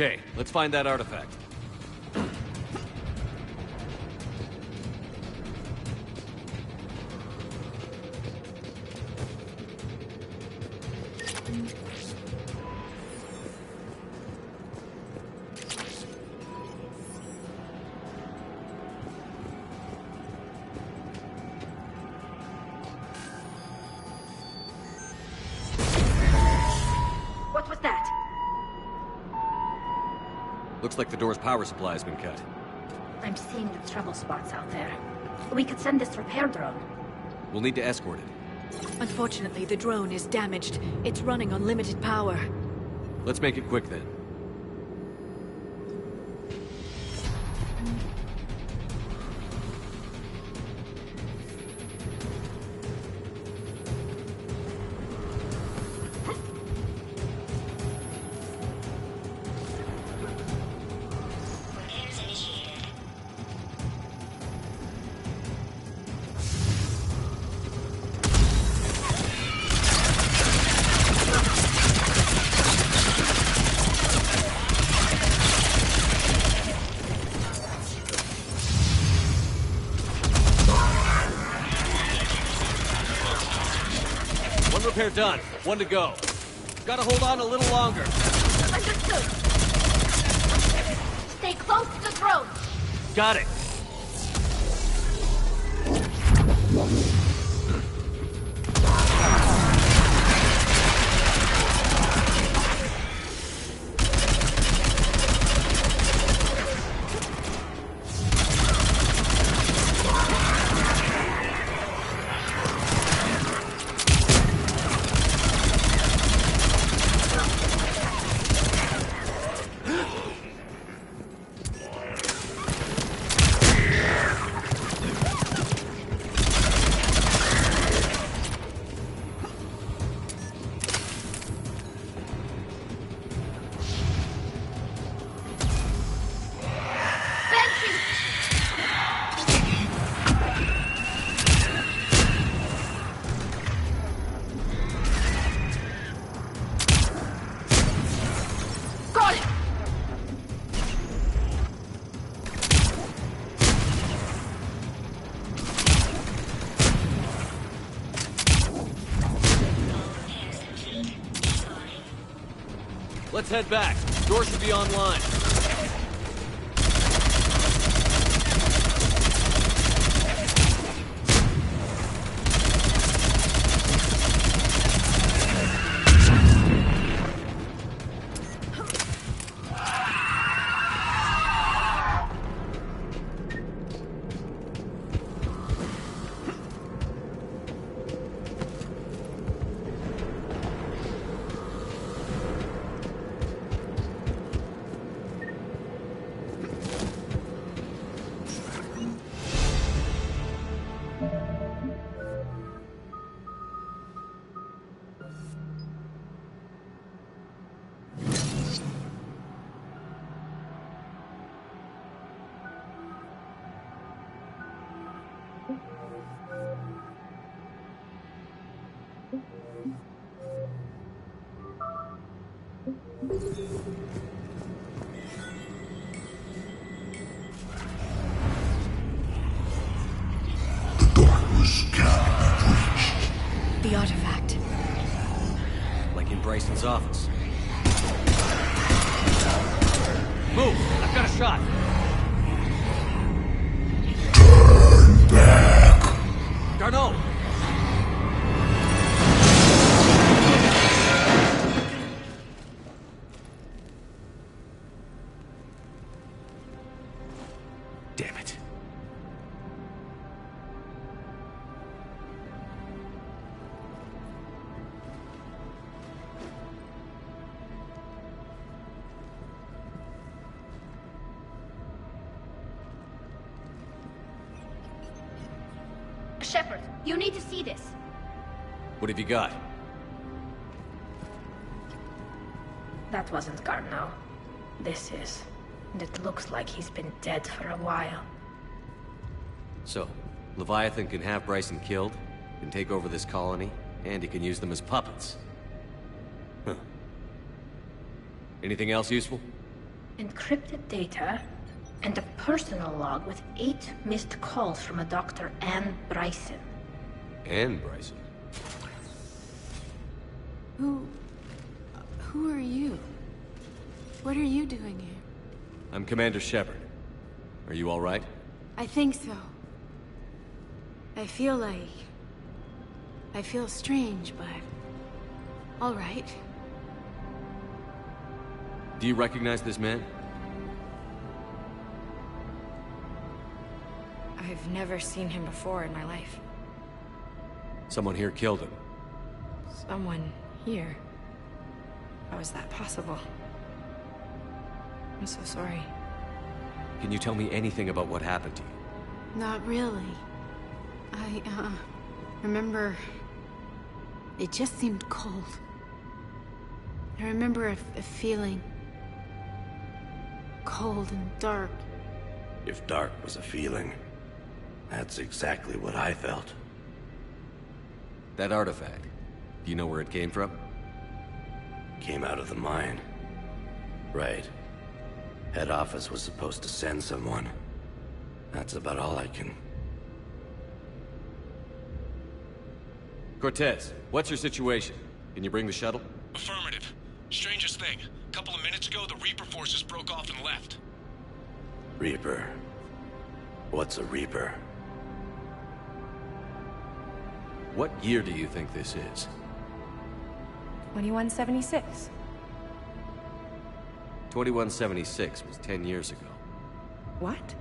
Okay, let's find that artifact. What was that? Looks like the door's power supply has been cut. I'm seeing the trouble spots out there. We could send this repair drone. We'll need to escort it. Unfortunately, the drone is damaged. It's running on limited power. Let's make it quick then. One repair done. One to go. Gotta hold on a little longer. Understood. Stay close to the drone. Got it. Let's head back. Door should be online. The artifact. Like in Bryson's office. Move! I've got a shot! Turn back! Garneau! Damn it. Shepard, you need to see this. What have you got? That wasn't Garneau. This is. And it looks like he's been dead for a while. So, Leviathan can have Bryson killed, can take over this colony, and he can use them as puppets. Huh. Anything else useful? encrypted data, and a personal log with 8 missed calls from a Dr. Anne Bryson. Anne Bryson? Who are you? What are you doing here? I'm Commander Shepard. Are you all right? I think so. I feel strange, but... all right. Do you recognize this man? I've never seen him before in my life. Someone here killed him. Someone here? How is that possible? I'm so sorry. Can you tell me anything about what happened to you? Not really. I, remember... it just seemed cold. I remember a feeling... cold and dark. If dark was a feeling, that's exactly what I felt. That artifact, do you know where it came from? Came out of the mine. Right. Head office was supposed to send someone. That's about all I can... Cortez, what's your situation? Can you bring the shuttle? Affirmative. Strangest thing. A couple of minutes ago, the Reaper forces broke off and left. Reaper? What's a Reaper? What year do you think this is? 2176. 2176 was 10 years ago. What?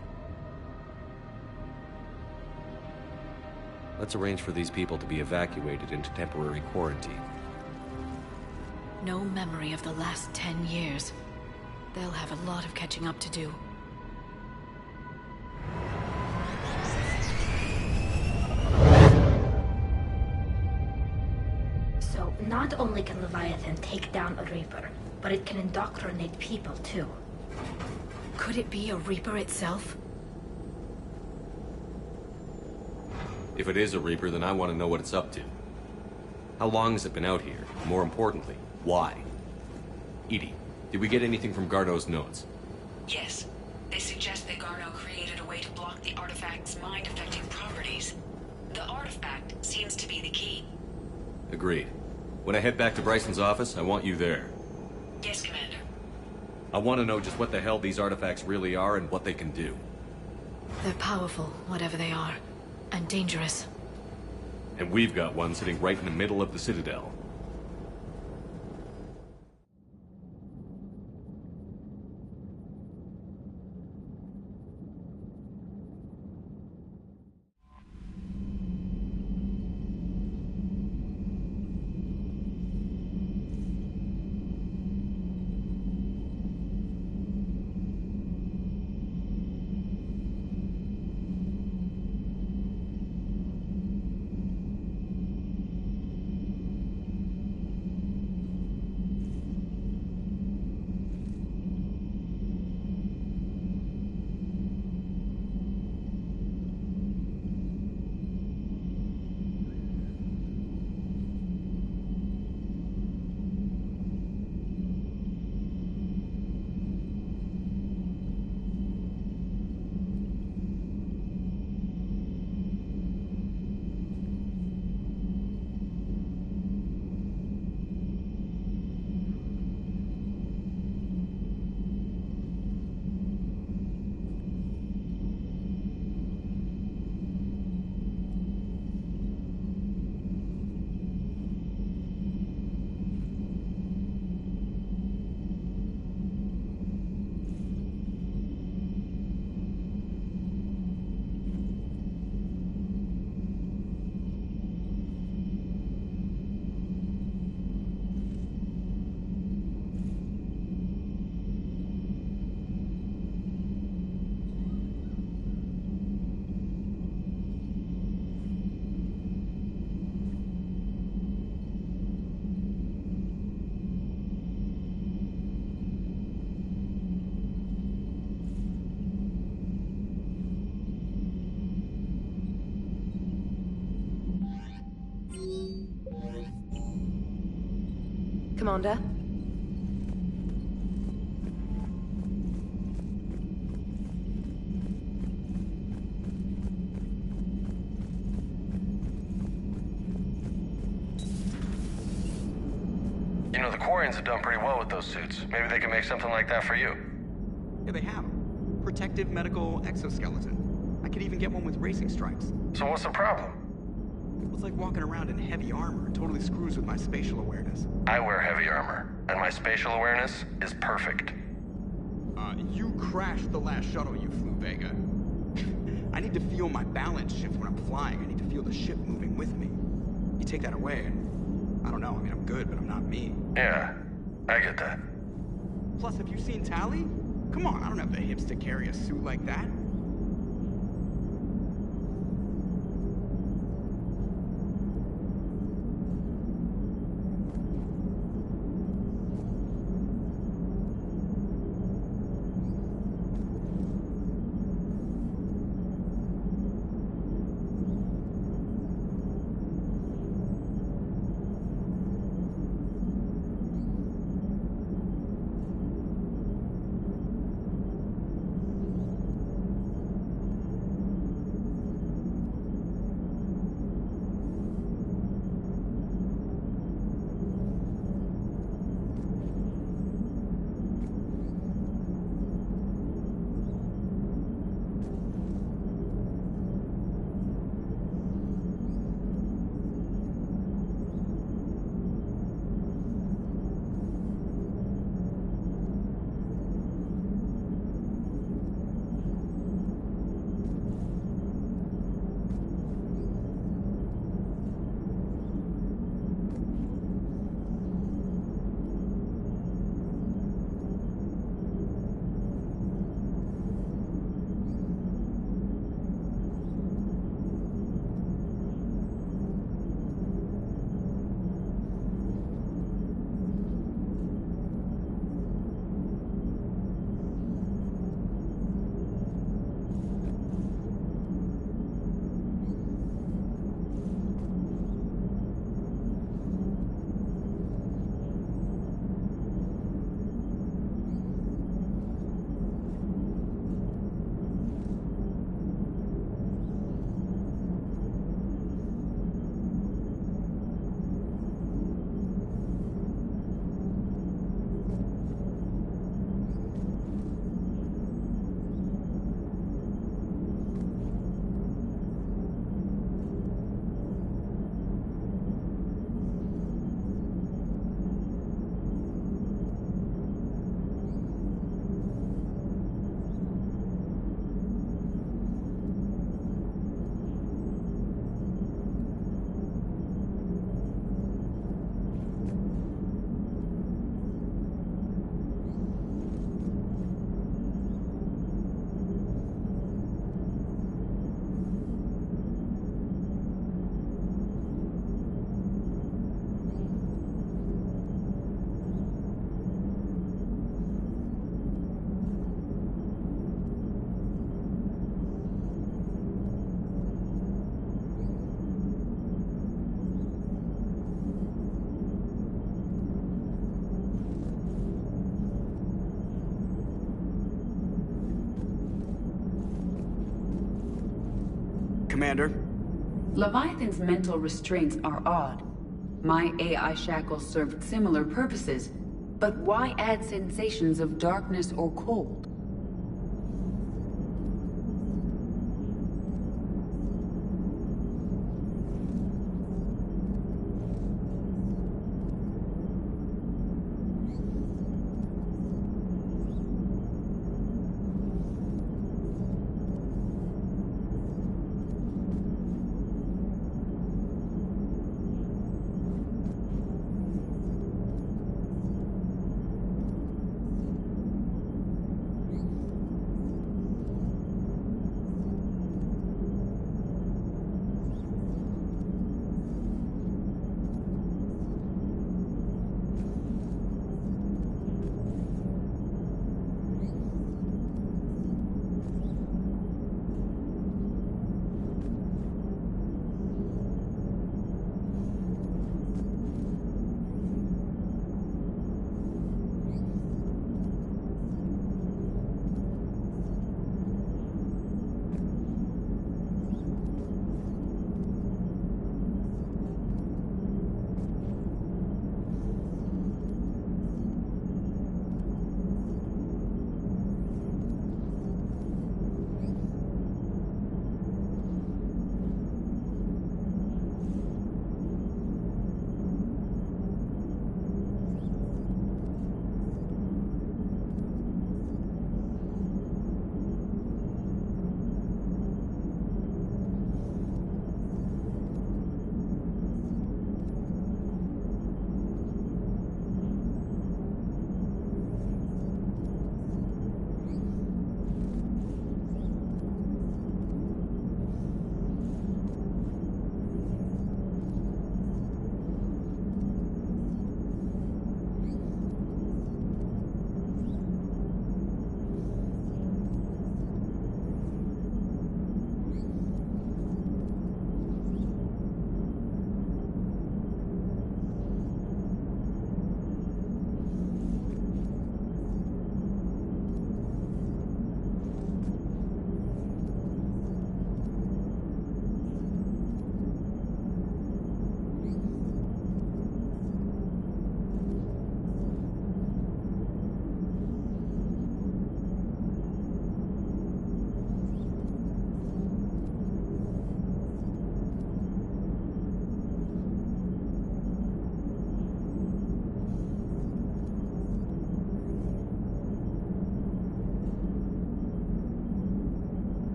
Let's arrange for these people to be evacuated into temporary quarantine. No memory of the last 10 years. They'll have a lot of catching up to do. So, not only can Leviathan take down a Reaper, but it can indoctrinate people too. Could it be a Reaper itself? If it is a Reaper, then I want to know what it's up to. How long has it been out here? More importantly, why? Edie, did we get anything from Garneau's notes? Yes. They suggest that Garneau created a way to block the artifact's mind-affecting properties. The artifact seems to be the key. Agreed. When I head back to Bryson's office, I want you there. Yes, Commander. I want to know just what the hell these artifacts really are and what they can do. They're powerful, whatever they are. And dangerous. And we've got one sitting right in the middle of the Citadel. Commander? You know, the Quarians have done pretty well with those suits. Maybe they can make something like that for you. Yeah, they have 'em. Protective medical exoskeleton. I could even get one with racing stripes. So what's the problem? It's like walking around in heavy armor. It totally screws with my spatial awareness. I wear heavy armor, and my spatial awareness is perfect. You crashed the last shuttle you flew, Vega. I need to feel my balance shift when I'm flying. I need to feel the ship moving with me. You take that away, and I don't know. I mean, I'm good, but I'm not me. Yeah, I get that. Plus, have you seen Tally? Come on, I don't have the hips to carry a suit like that. Commander? Leviathan's mental restraints are odd. My AI shackles served similar purposes, but why add sensations of darkness or cold?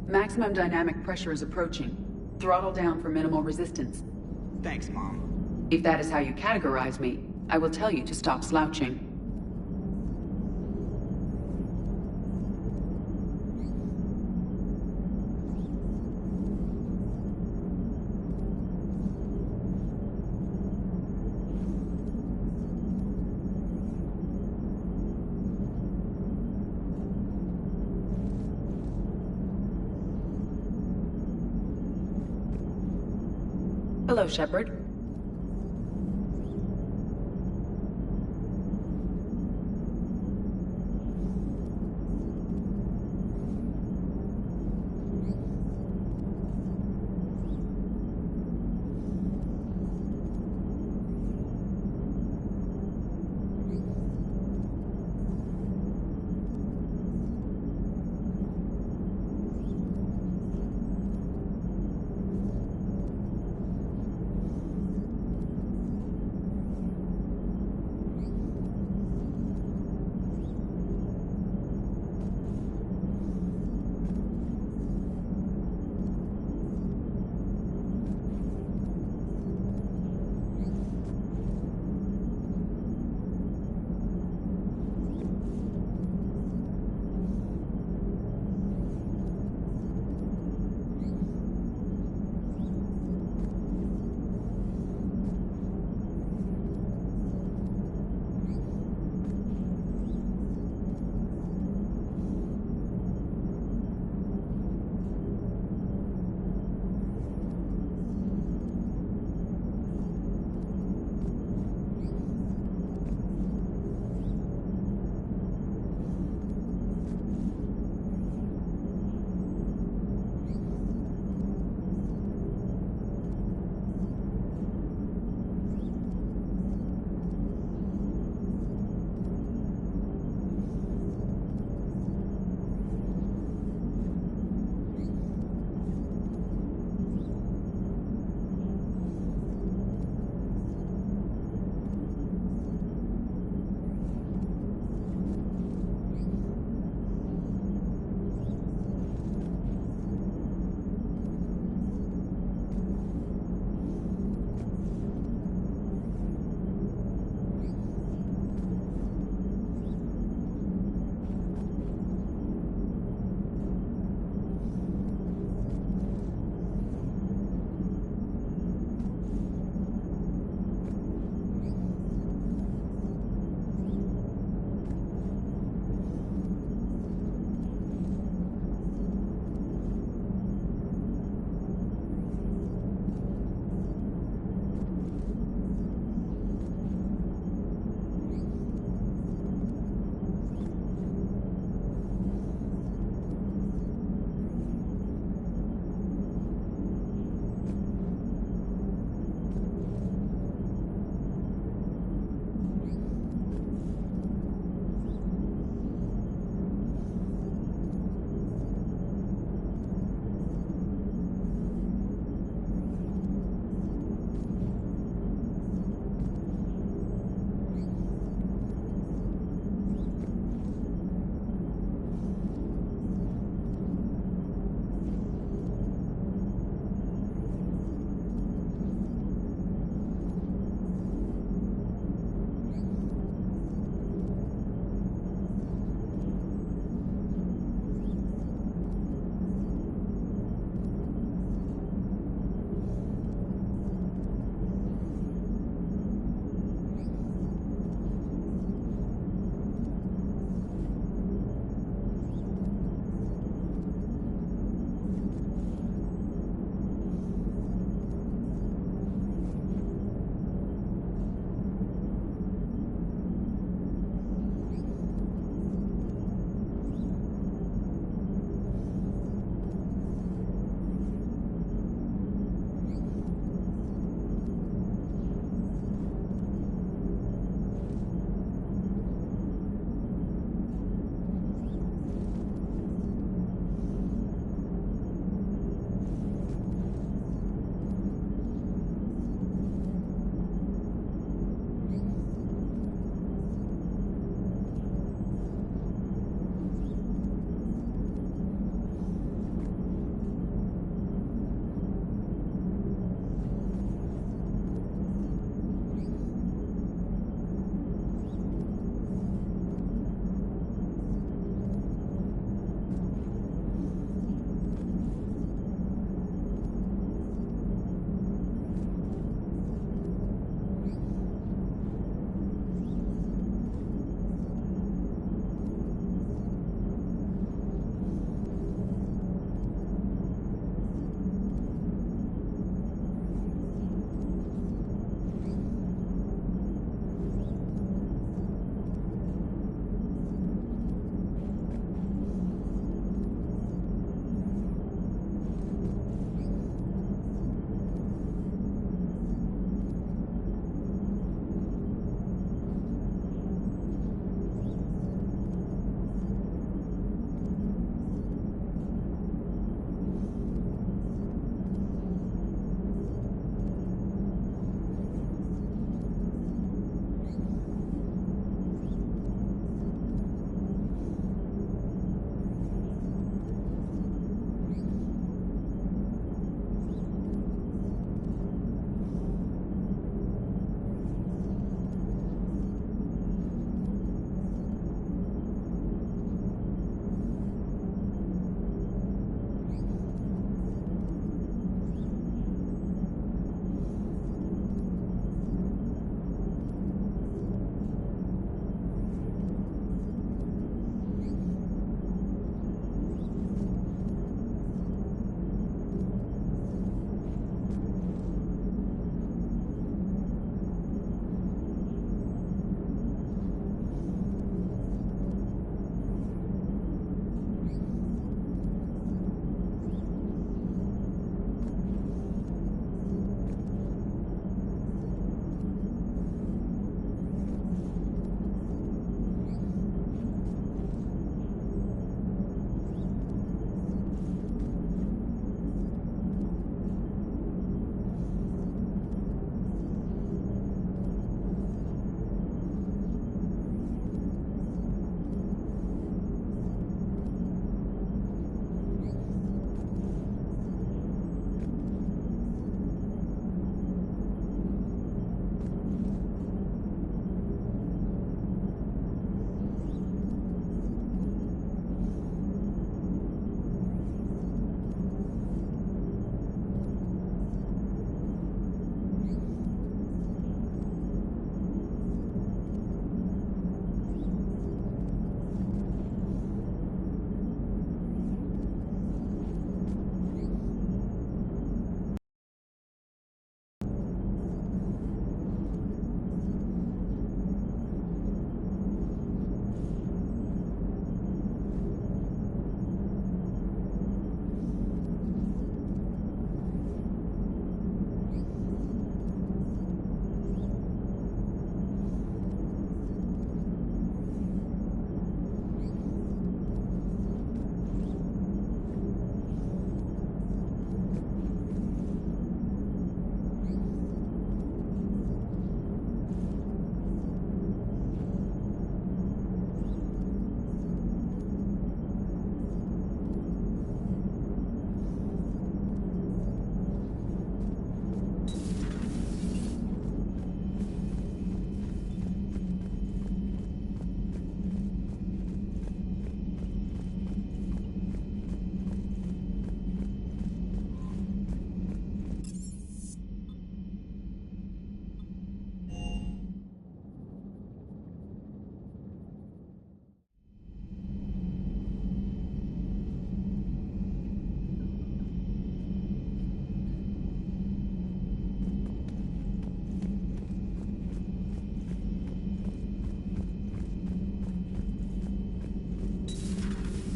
Maximum dynamic pressure is approaching. Throttle down for minimal resistance. Thanks, Mom. If that is how you categorize me, I will tell you to stop slouching. Hello, Shepard.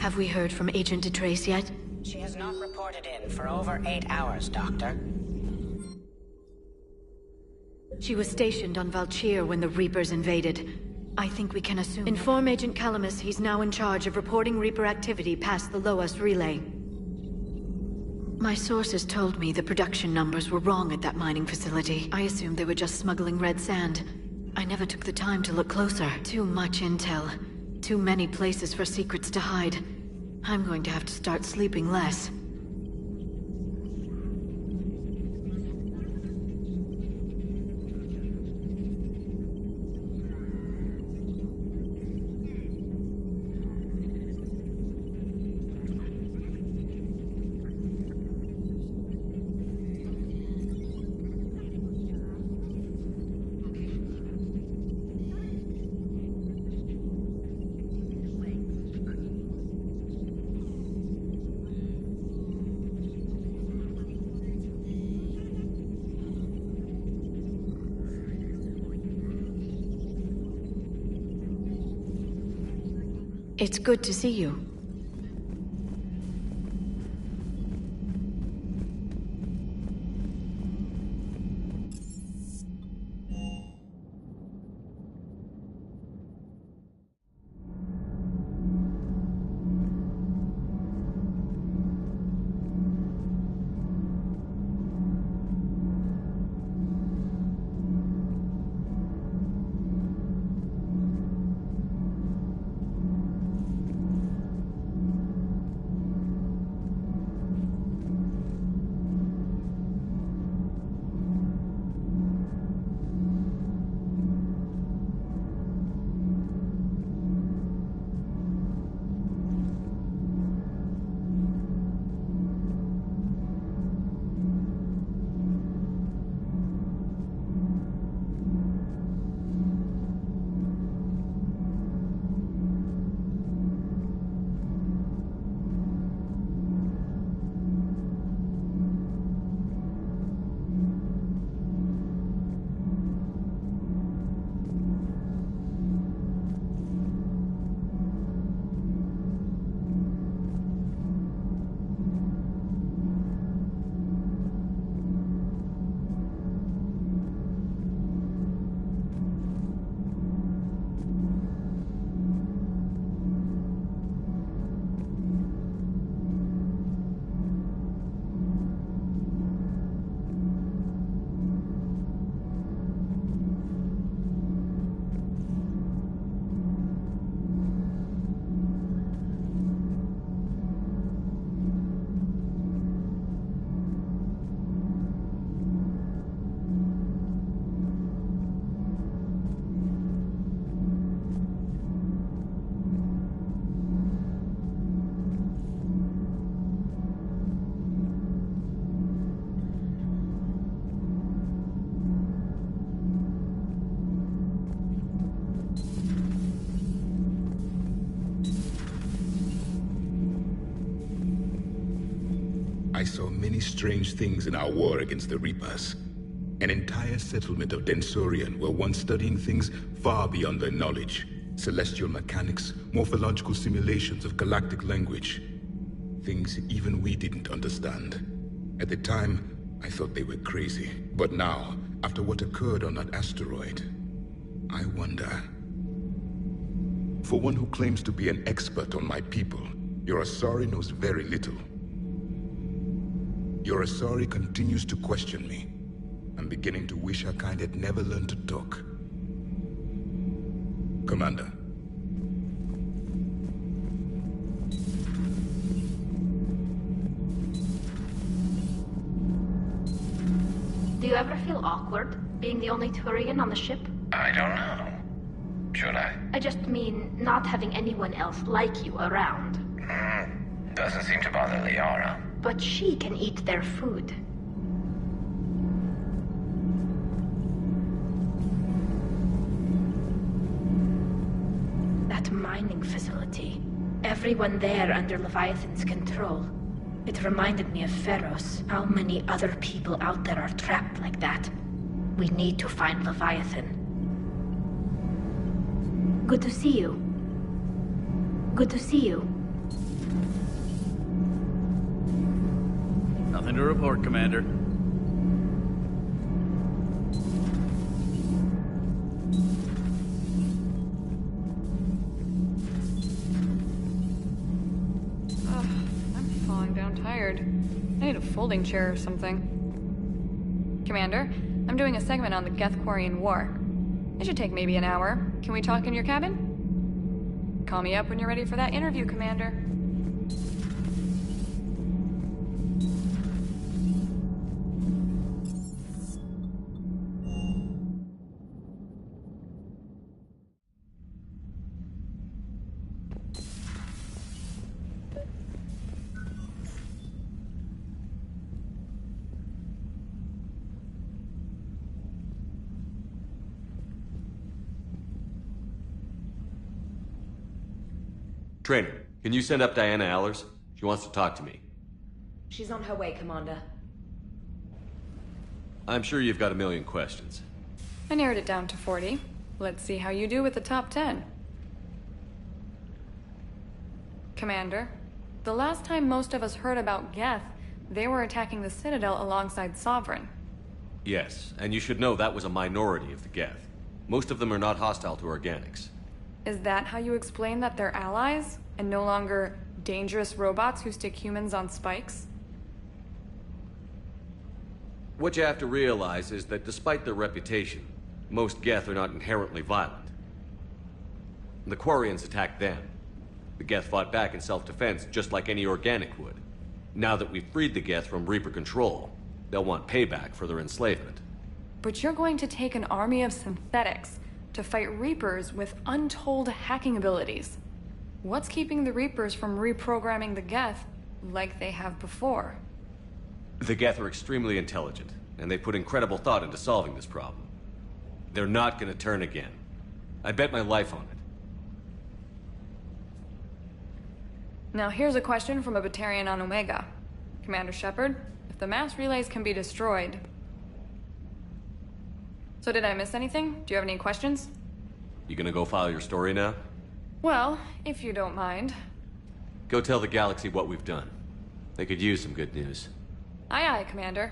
Have we heard from Agent DeTrace yet? She has not reported in for over 8 hours, Doctor. She was stationed on Valchir when the Reapers invaded. I think we can assume... Inform Agent Calamus he's now in charge of reporting Reaper activity past the Loas relay. My sources told me the production numbers were wrong at that mining facility. I assumed they were just smuggling red sand. I never took the time to look closer. Too much intel. Too many places for secrets to hide. I'm going to have to start sleeping less. It's good to see you. I saw many strange things in our war against the Reapers. An entire settlement of Densorian were once studying things far beyond their knowledge. Celestial mechanics, morphological simulations of galactic language. Things even we didn't understand. At the time, I thought they were crazy. But now, after what occurred on that asteroid, I wonder. For one who claims to be an expert on my people, your Asari knows very little. Your Asari continues to question me. I'm beginning to wish her kind had never learned to talk. Commander. Do you ever feel awkward, being the only Turian on the ship? I don't know. Should I? I just mean not having anyone else like you around. Doesn't seem to bother Liara. But she can eat their food. That mining facility. Everyone there under Leviathan's control. It reminded me of Pharaohs. How many other people out there are trapped like that? We need to find Leviathan. Good to see you. Good to see you. Nothing to report, Commander. Ugh, I'm falling down tired. I need a folding chair or something. Commander, I'm doing a segment on the Geth-Quarian War. It should take maybe an hour. Can we talk in your cabin? Call me up when you're ready for that interview, Commander. Trainer, can you send up Diana Allers? She wants to talk to me. She's on her way, Commander. I'm sure you've got a million questions. I narrowed it down to 40. Let's see how you do with the top 10. Commander, the last time most of us heard about Geth, they were attacking the Citadel alongside Sovereign. Yes, and you should know that was a minority of the Geth. Most of them are not hostile to organics. Is that how you explain that they're allies, and no longer dangerous robots who stick humans on spikes? What you have to realize is that despite their reputation, most Geth are not inherently violent. The Quarians attacked them. The Geth fought back in self-defense just like any organic would. Now that we've freed the Geth from Reaper control, they'll want payback for their enslavement. But you're going to take an army of synthetics to fight Reapers with untold hacking abilities. What's keeping the Reapers from reprogramming the Geth like they have before? The Geth are extremely intelligent, and they put incredible thought into solving this problem. They're not gonna turn again. I bet my life on it. Now here's a question from a Batarian on Omega. Commander Shepard, if the mass relays can be destroyed... So did I miss anything? Do you have any questions? You gonna go file your story now? Well, if you don't mind. Go tell the galaxy what we've done. They could use some good news. Aye aye, Commander.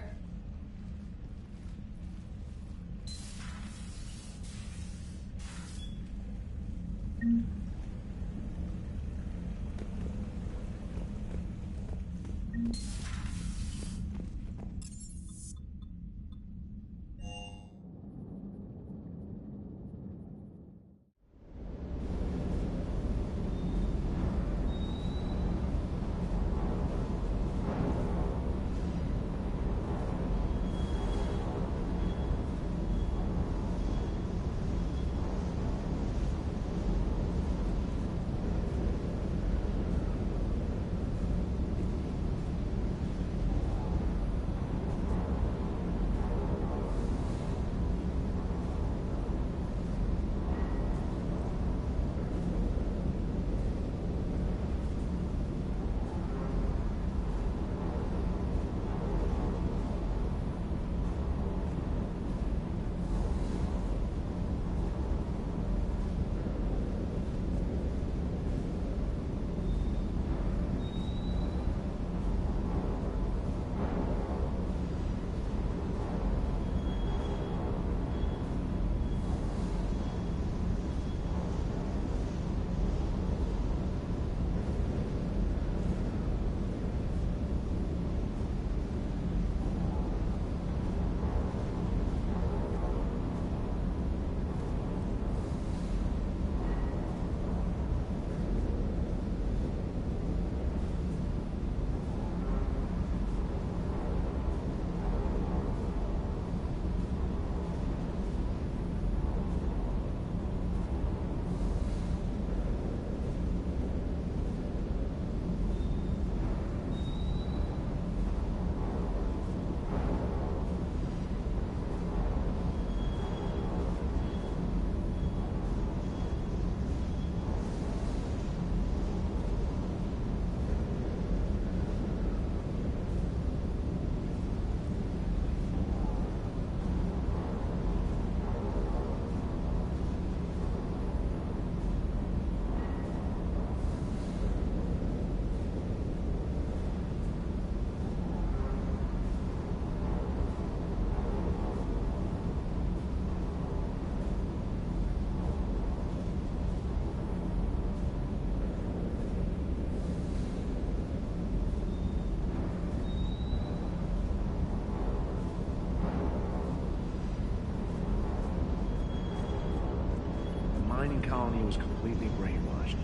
completely brainwashed.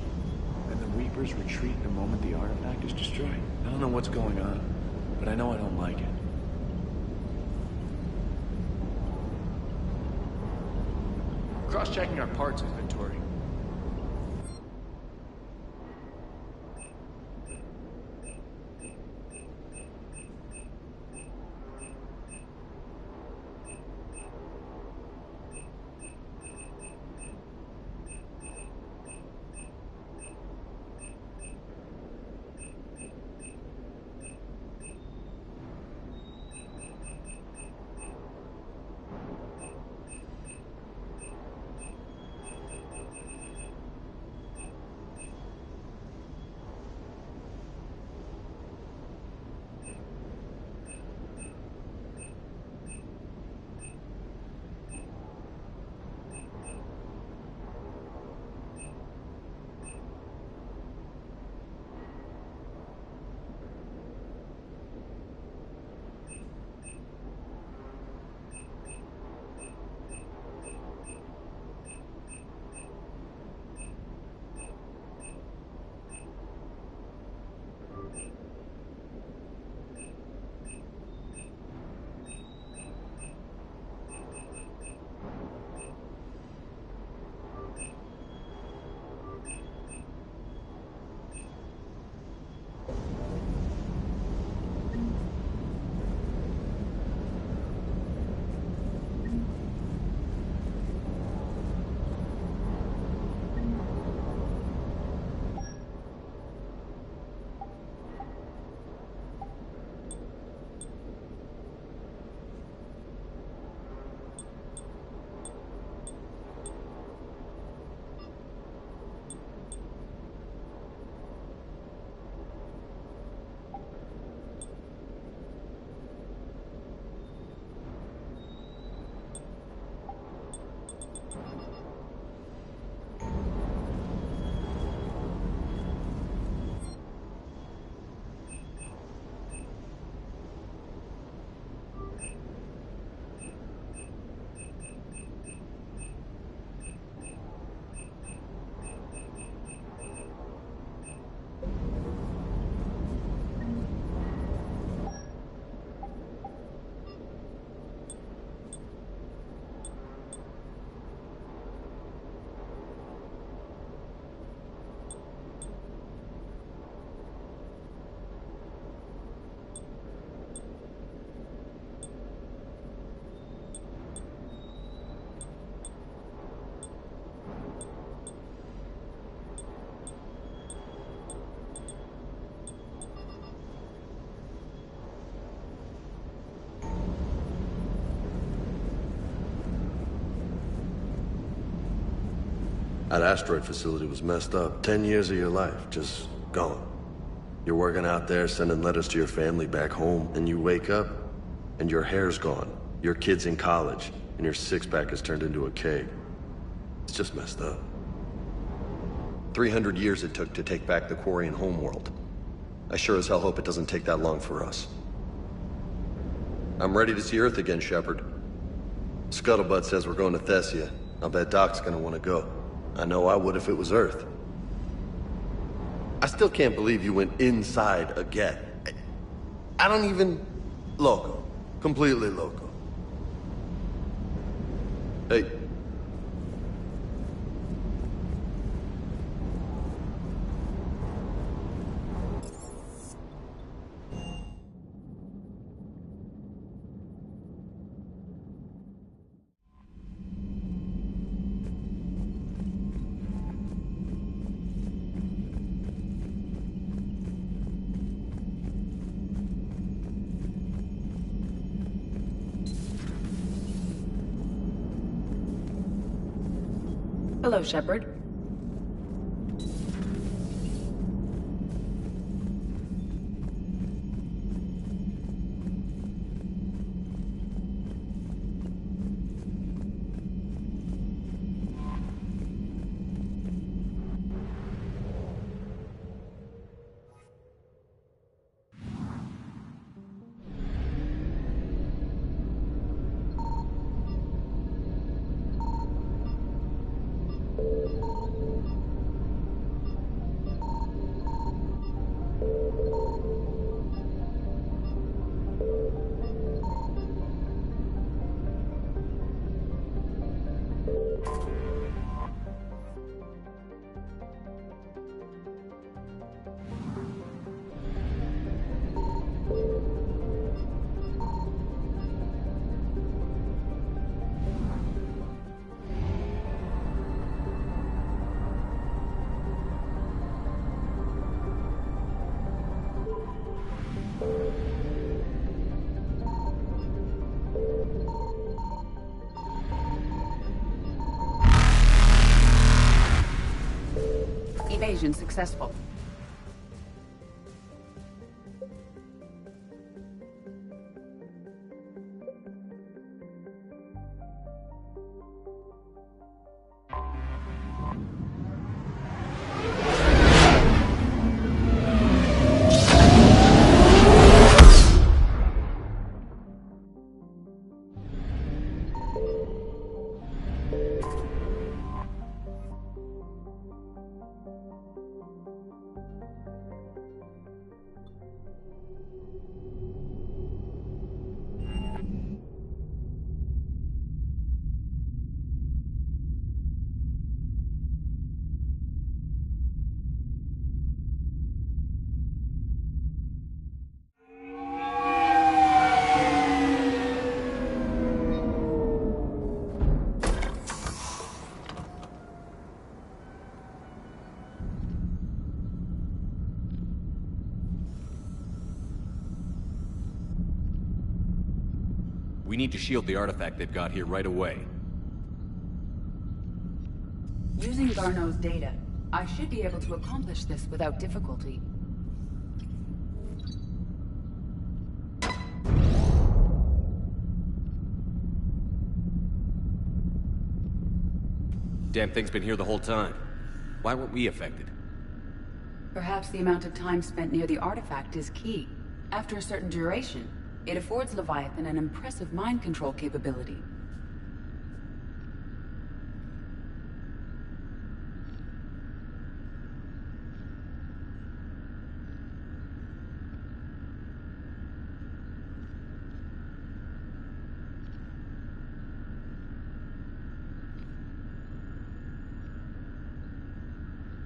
And the Reapers retreat the moment the artifact is destroyed. I don't know what's going on, but I know I don't like it. Cross-checking our parts inventory. That asteroid facility was messed up. 10 years of your life, just gone. You're working out there, sending letters to your family back home, and you wake up, and your hair's gone. Your kid's in college, and your six-pack is turned into a keg. It's just messed up. 300 years it took to take back the Quarian homeworld. I sure as hell hope it doesn't take that long for us. I'm ready to see Earth again, Shepard. Scuttlebutt says we're going to Thessia. I'll bet Doc's gonna want to go. I know I would if it was Earth. I still can't believe you went inside a Geth. I don't even... Loco. Completely loco. Hey. Hello, Shepard. invasion successful. We need to shield the artifact they've got here right away. Using Garneau's data, I should be able to accomplish this without difficulty. Damn thing's been here the whole time. Why weren't we affected? Perhaps the amount of time spent near the artifact is key. After a certain duration, it affords Leviathan an impressive mind control capability.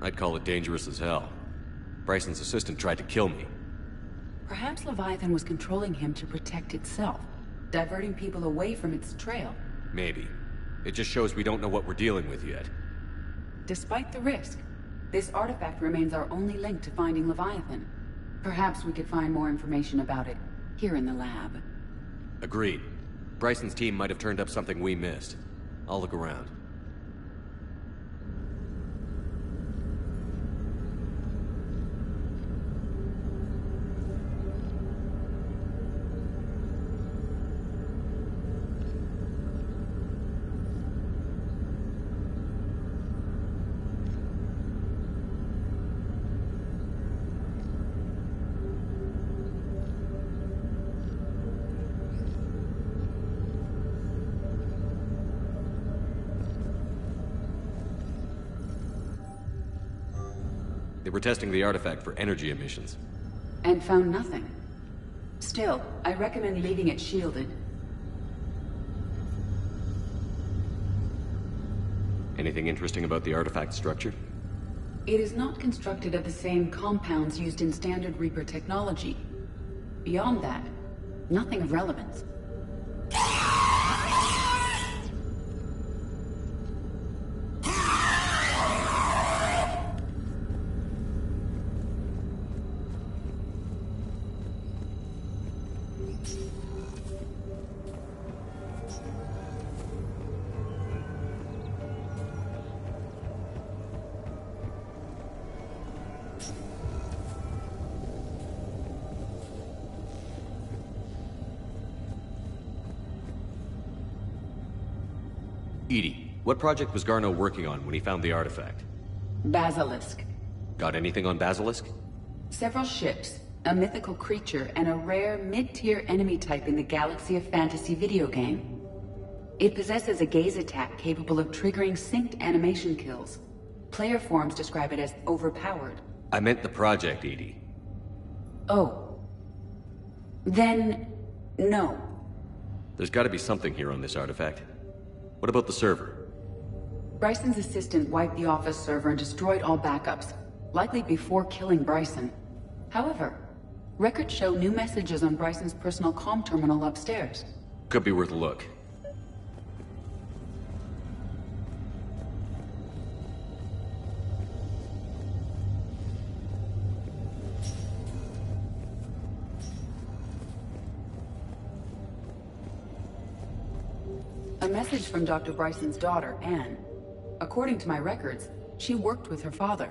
I'd call it dangerous as hell. Bryson's assistant tried to kill me. Perhaps Leviathan was controlling him to protect itself, diverting people away from its trail. Maybe. It just shows we don't know what we're dealing with yet. Despite the risk, this artifact remains our only link to finding Leviathan. Perhaps we could find more information about it here in the lab. Agreed. Bryson's team might have turned up something we missed. I'll look around. They were testing the artifact for energy emissions. And found nothing. Still, I recommend leaving it shielded. Anything interesting about the artifact structure? It is not constructed of the same compounds used in standard Reaper technology. Beyond that, nothing of relevance. Edie, what project was Garneau working on when he found the artifact? Basilisk. Got anything on Basilisk? Several ships, a mythical creature, and a rare mid-tier enemy type in the Galaxy of Fantasy video game. It possesses a gaze attack capable of triggering synced animation kills. Player forums describe it as overpowered. I meant the project, Edie. Oh. Then, no. There's gotta be something here on this artifact. What about the server? Bryson's assistant wiped the office server and destroyed all backups, likely before killing Bryson. However, records show new messages on Bryson's personal comm terminal upstairs. Could be worth a look. A message from Dr. Bryson's daughter, Anne. According to my records, she worked with her father.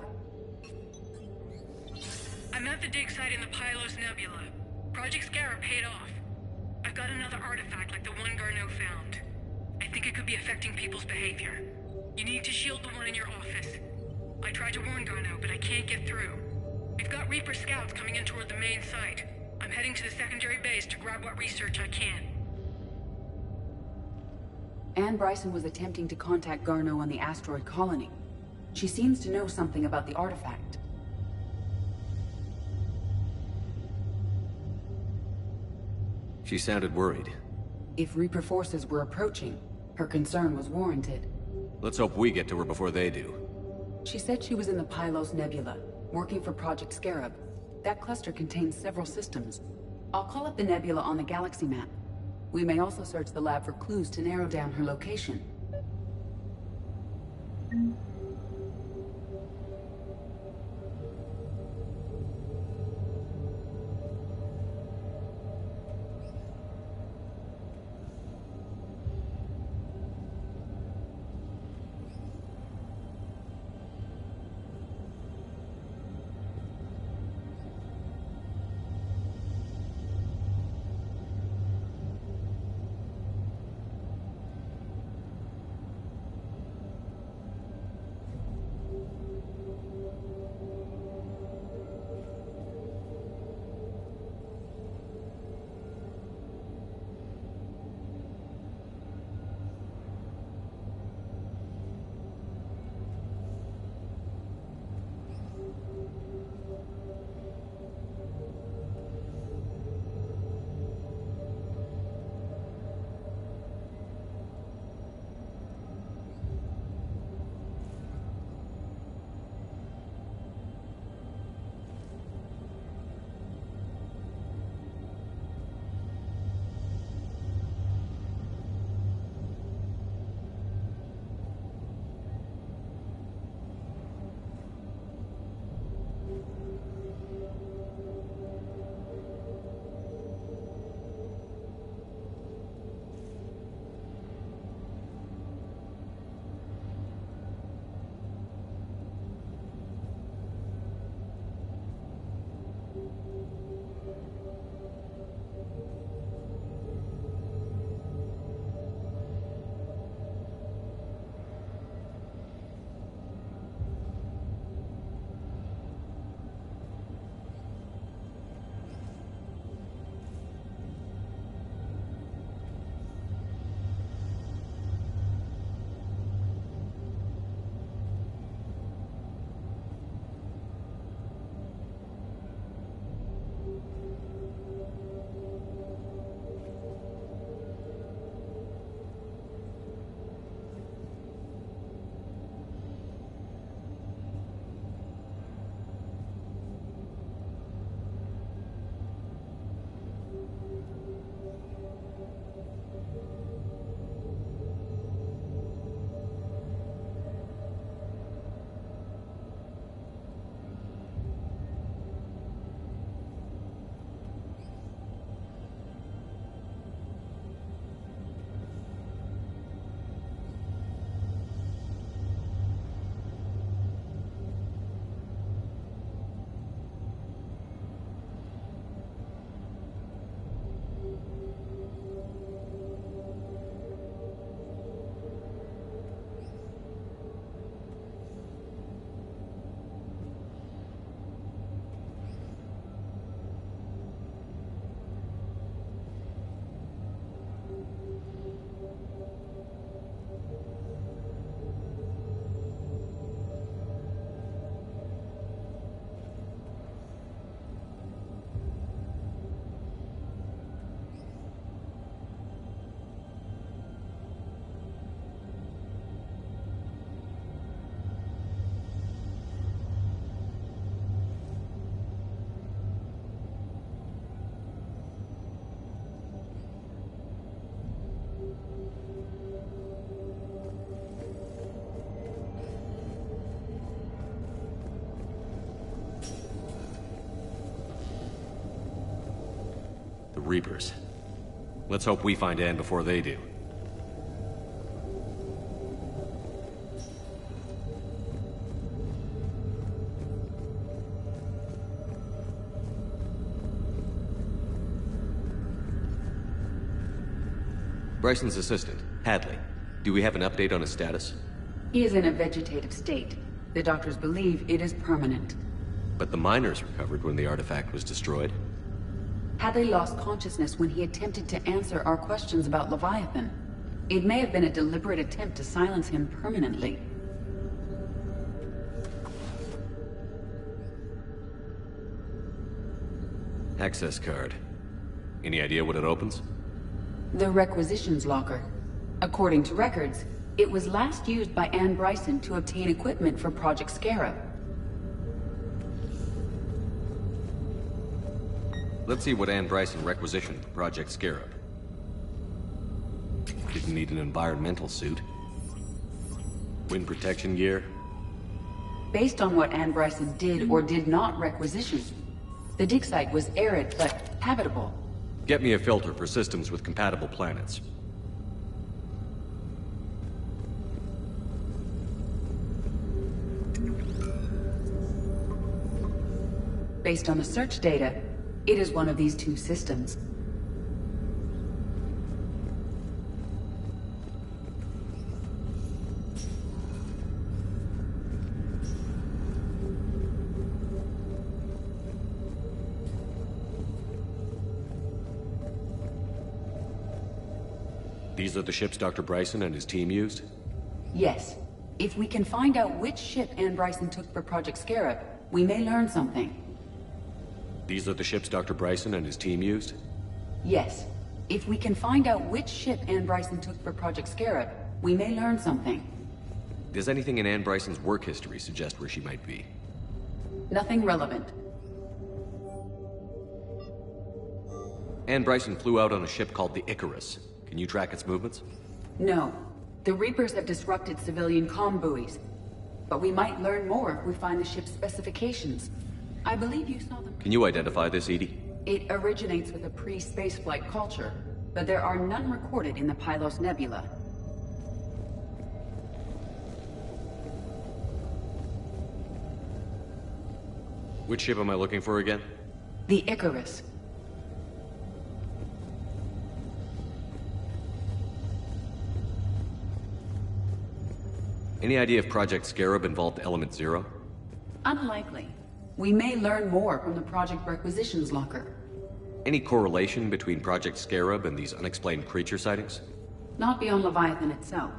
I'm at the dig site in the Pylos Nebula. Project Scarab paid off. I've got another artifact like the one Garneau found. I think it could be affecting people's behavior. You need to shield the one in your office. I tried to warn Garneau, but I can't get through. We've got Reaper scouts coming in toward the main site. I'm heading to the secondary base to grab what research I can. Anne Bryson was attempting to contact Garneau on the asteroid colony. She seems to know something about the artifact. She sounded worried. If Reaper forces were approaching, her concern was warranted. Let's hope we get to her before they do. She said she was in the Pylos Nebula, working for Project Scarab. That cluster contains several systems. I'll call up the nebula on the galaxy map. We may also search the lab for clues to narrow down her location. Reapers. Let's hope we find Anne before they do. Bryson's assistant, Hadley. Do we have an update on his status? He is in a vegetative state. The doctors believe it is permanent. But the miners recovered when the artifact was destroyed. Hadley lost consciousness when he attempted to answer our questions about Leviathan. It may have been a deliberate attempt to silence him permanently. Access card. Any idea what it opens? The requisitions locker. According to records, it was last used by Anne Bryson to obtain equipment for Project Scarab. Let's see what Anne Bryson requisitioned for Project Scarab. Didn't need an environmental suit. Wind protection gear. Based on what Anne Bryson did or did not requisition, the dig site was arid but habitable. Get me a filter for systems with compatible planets. Based on the search data, it is one of these two systems. These are the ships Dr. Bryson and his team used? Yes. If we can find out which ship Anne Bryson took for Project Scarab, we may learn something. These are the ships Dr. Bryson and his team used? Yes. If we can find out which ship Anne Bryson took for Project Scarab, we may learn something. Does anything in Anne Bryson's work history suggest where she might be? Nothing relevant. Anne Bryson flew out on a ship called the Icarus. Can you track its movements? No. The Reapers have disrupted civilian comm buoys. But we might learn more if we find the ship's specifications. I believe you saw them. Can you identify this, Edie? It originates with a pre-spaceflight culture, but there are none recorded in the Pylos Nebula. Which ship am I looking for again? The Icarus. Any idea if Project Scarab involved Element Zero? Unlikely. We may learn more from the Project Requisitions Locker. Any correlation between Project Scarab and these unexplained creature sightings? Not beyond Leviathan itself.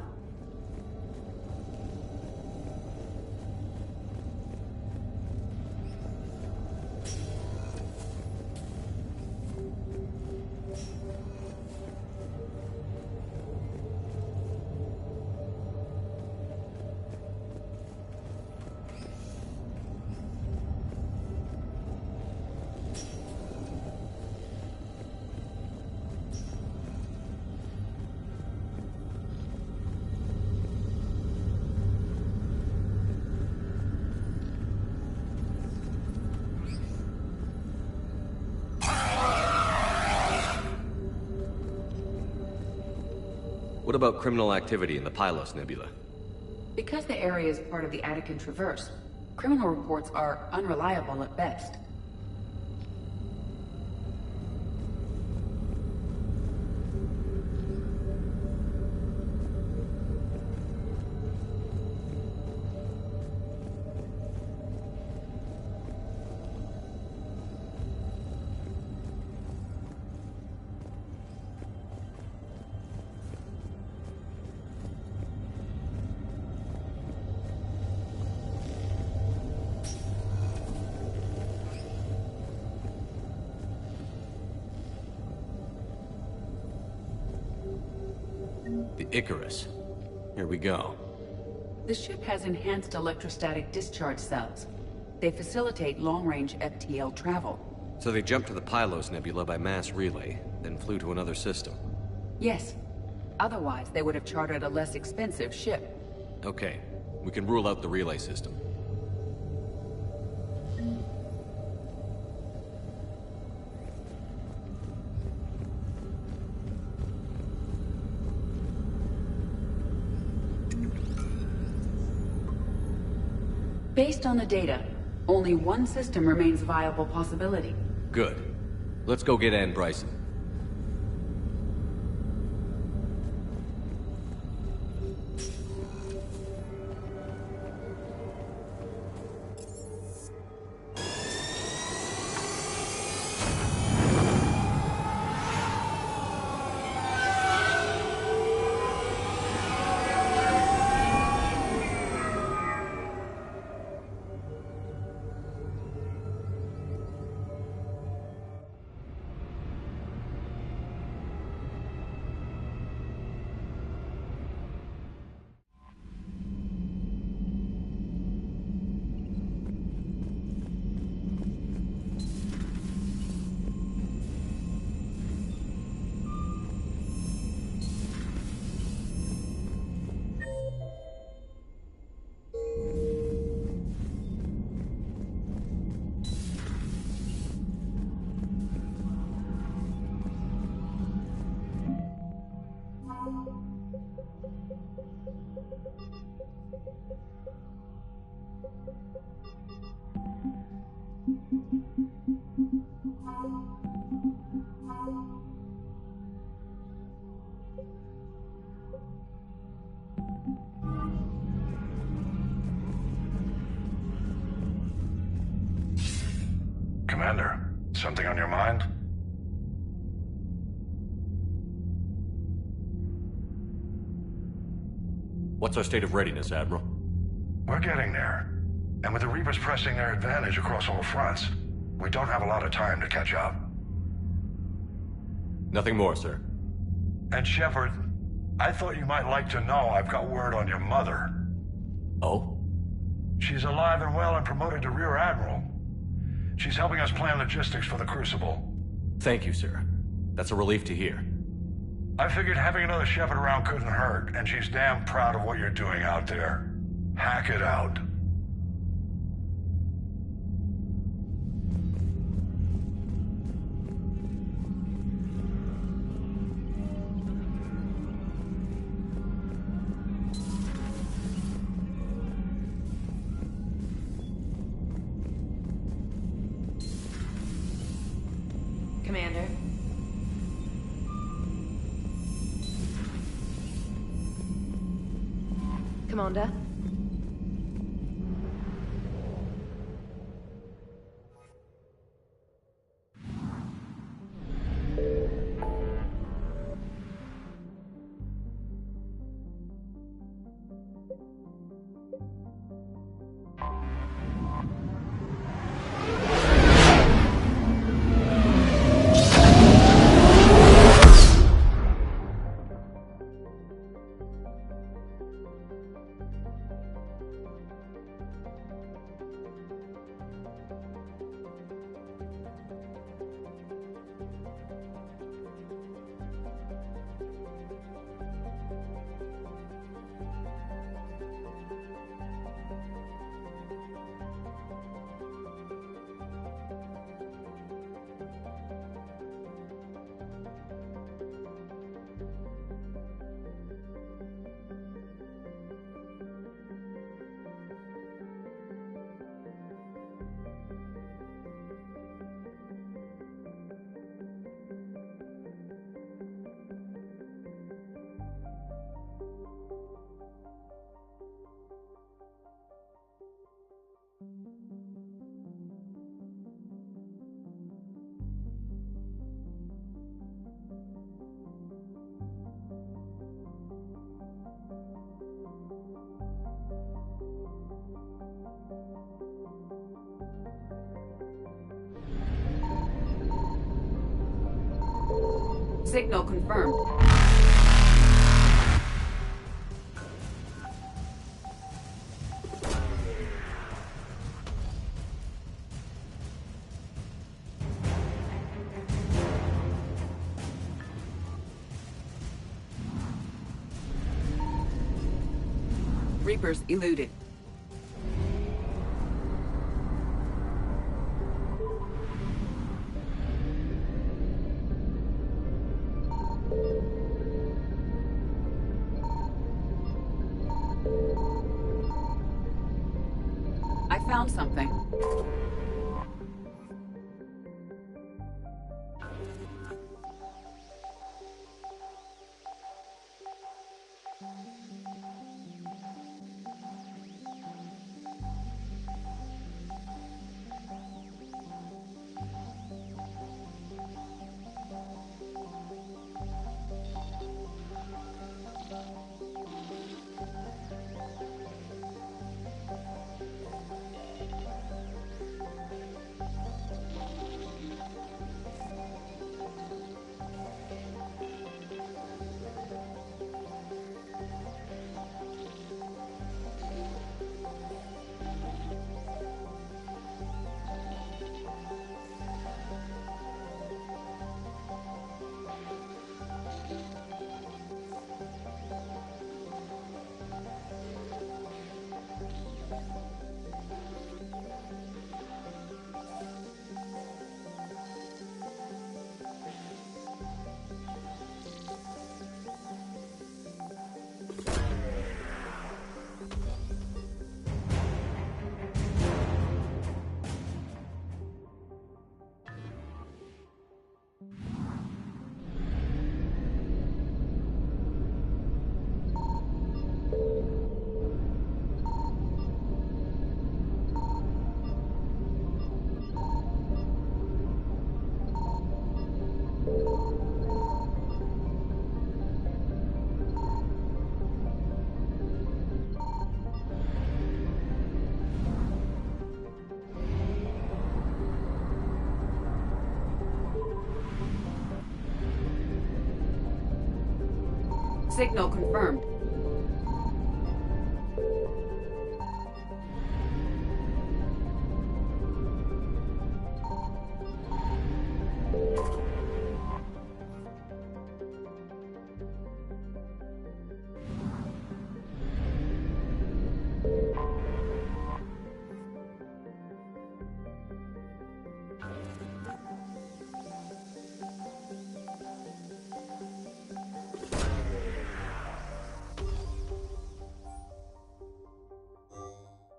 What about criminal activity in the Pylos Nebula? Because the area is part of the Attican Traverse, criminal reports are unreliable at best. The Icarus. Here we go. The ship has enhanced electrostatic discharge cells. They facilitate long-range FTL travel. So they jumped to the Pylos Nebula by mass relay, then flew to another system. Yes. Otherwise, they would have chartered a less expensive ship. Okay. We can rule out the relay system. Based on the data, only one system remains a viable possibility. Good. Let's go get Anne Bryson. Commander, something on your mind? What's our state of readiness, Admiral? We're getting there. And with the Reapers pressing their advantage across all fronts, we don't have a lot of time to catch up. Nothing more, sir. And Shepard, I thought you might like to know I've got word on your mother. Oh? She's alive and well and promoted to Rear Admiral. She's helping us plan logistics for the Crucible. Thank you, sir. That's a relief to hear. I figured having another Shepard around couldn't hurt, and she's damn proud of what you're doing out there. Hack it out. Commander. Commander. Signal confirmed. Reapers eluded. I found something. Signal confirmed.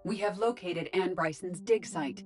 We have located Anne Bryson's dig site.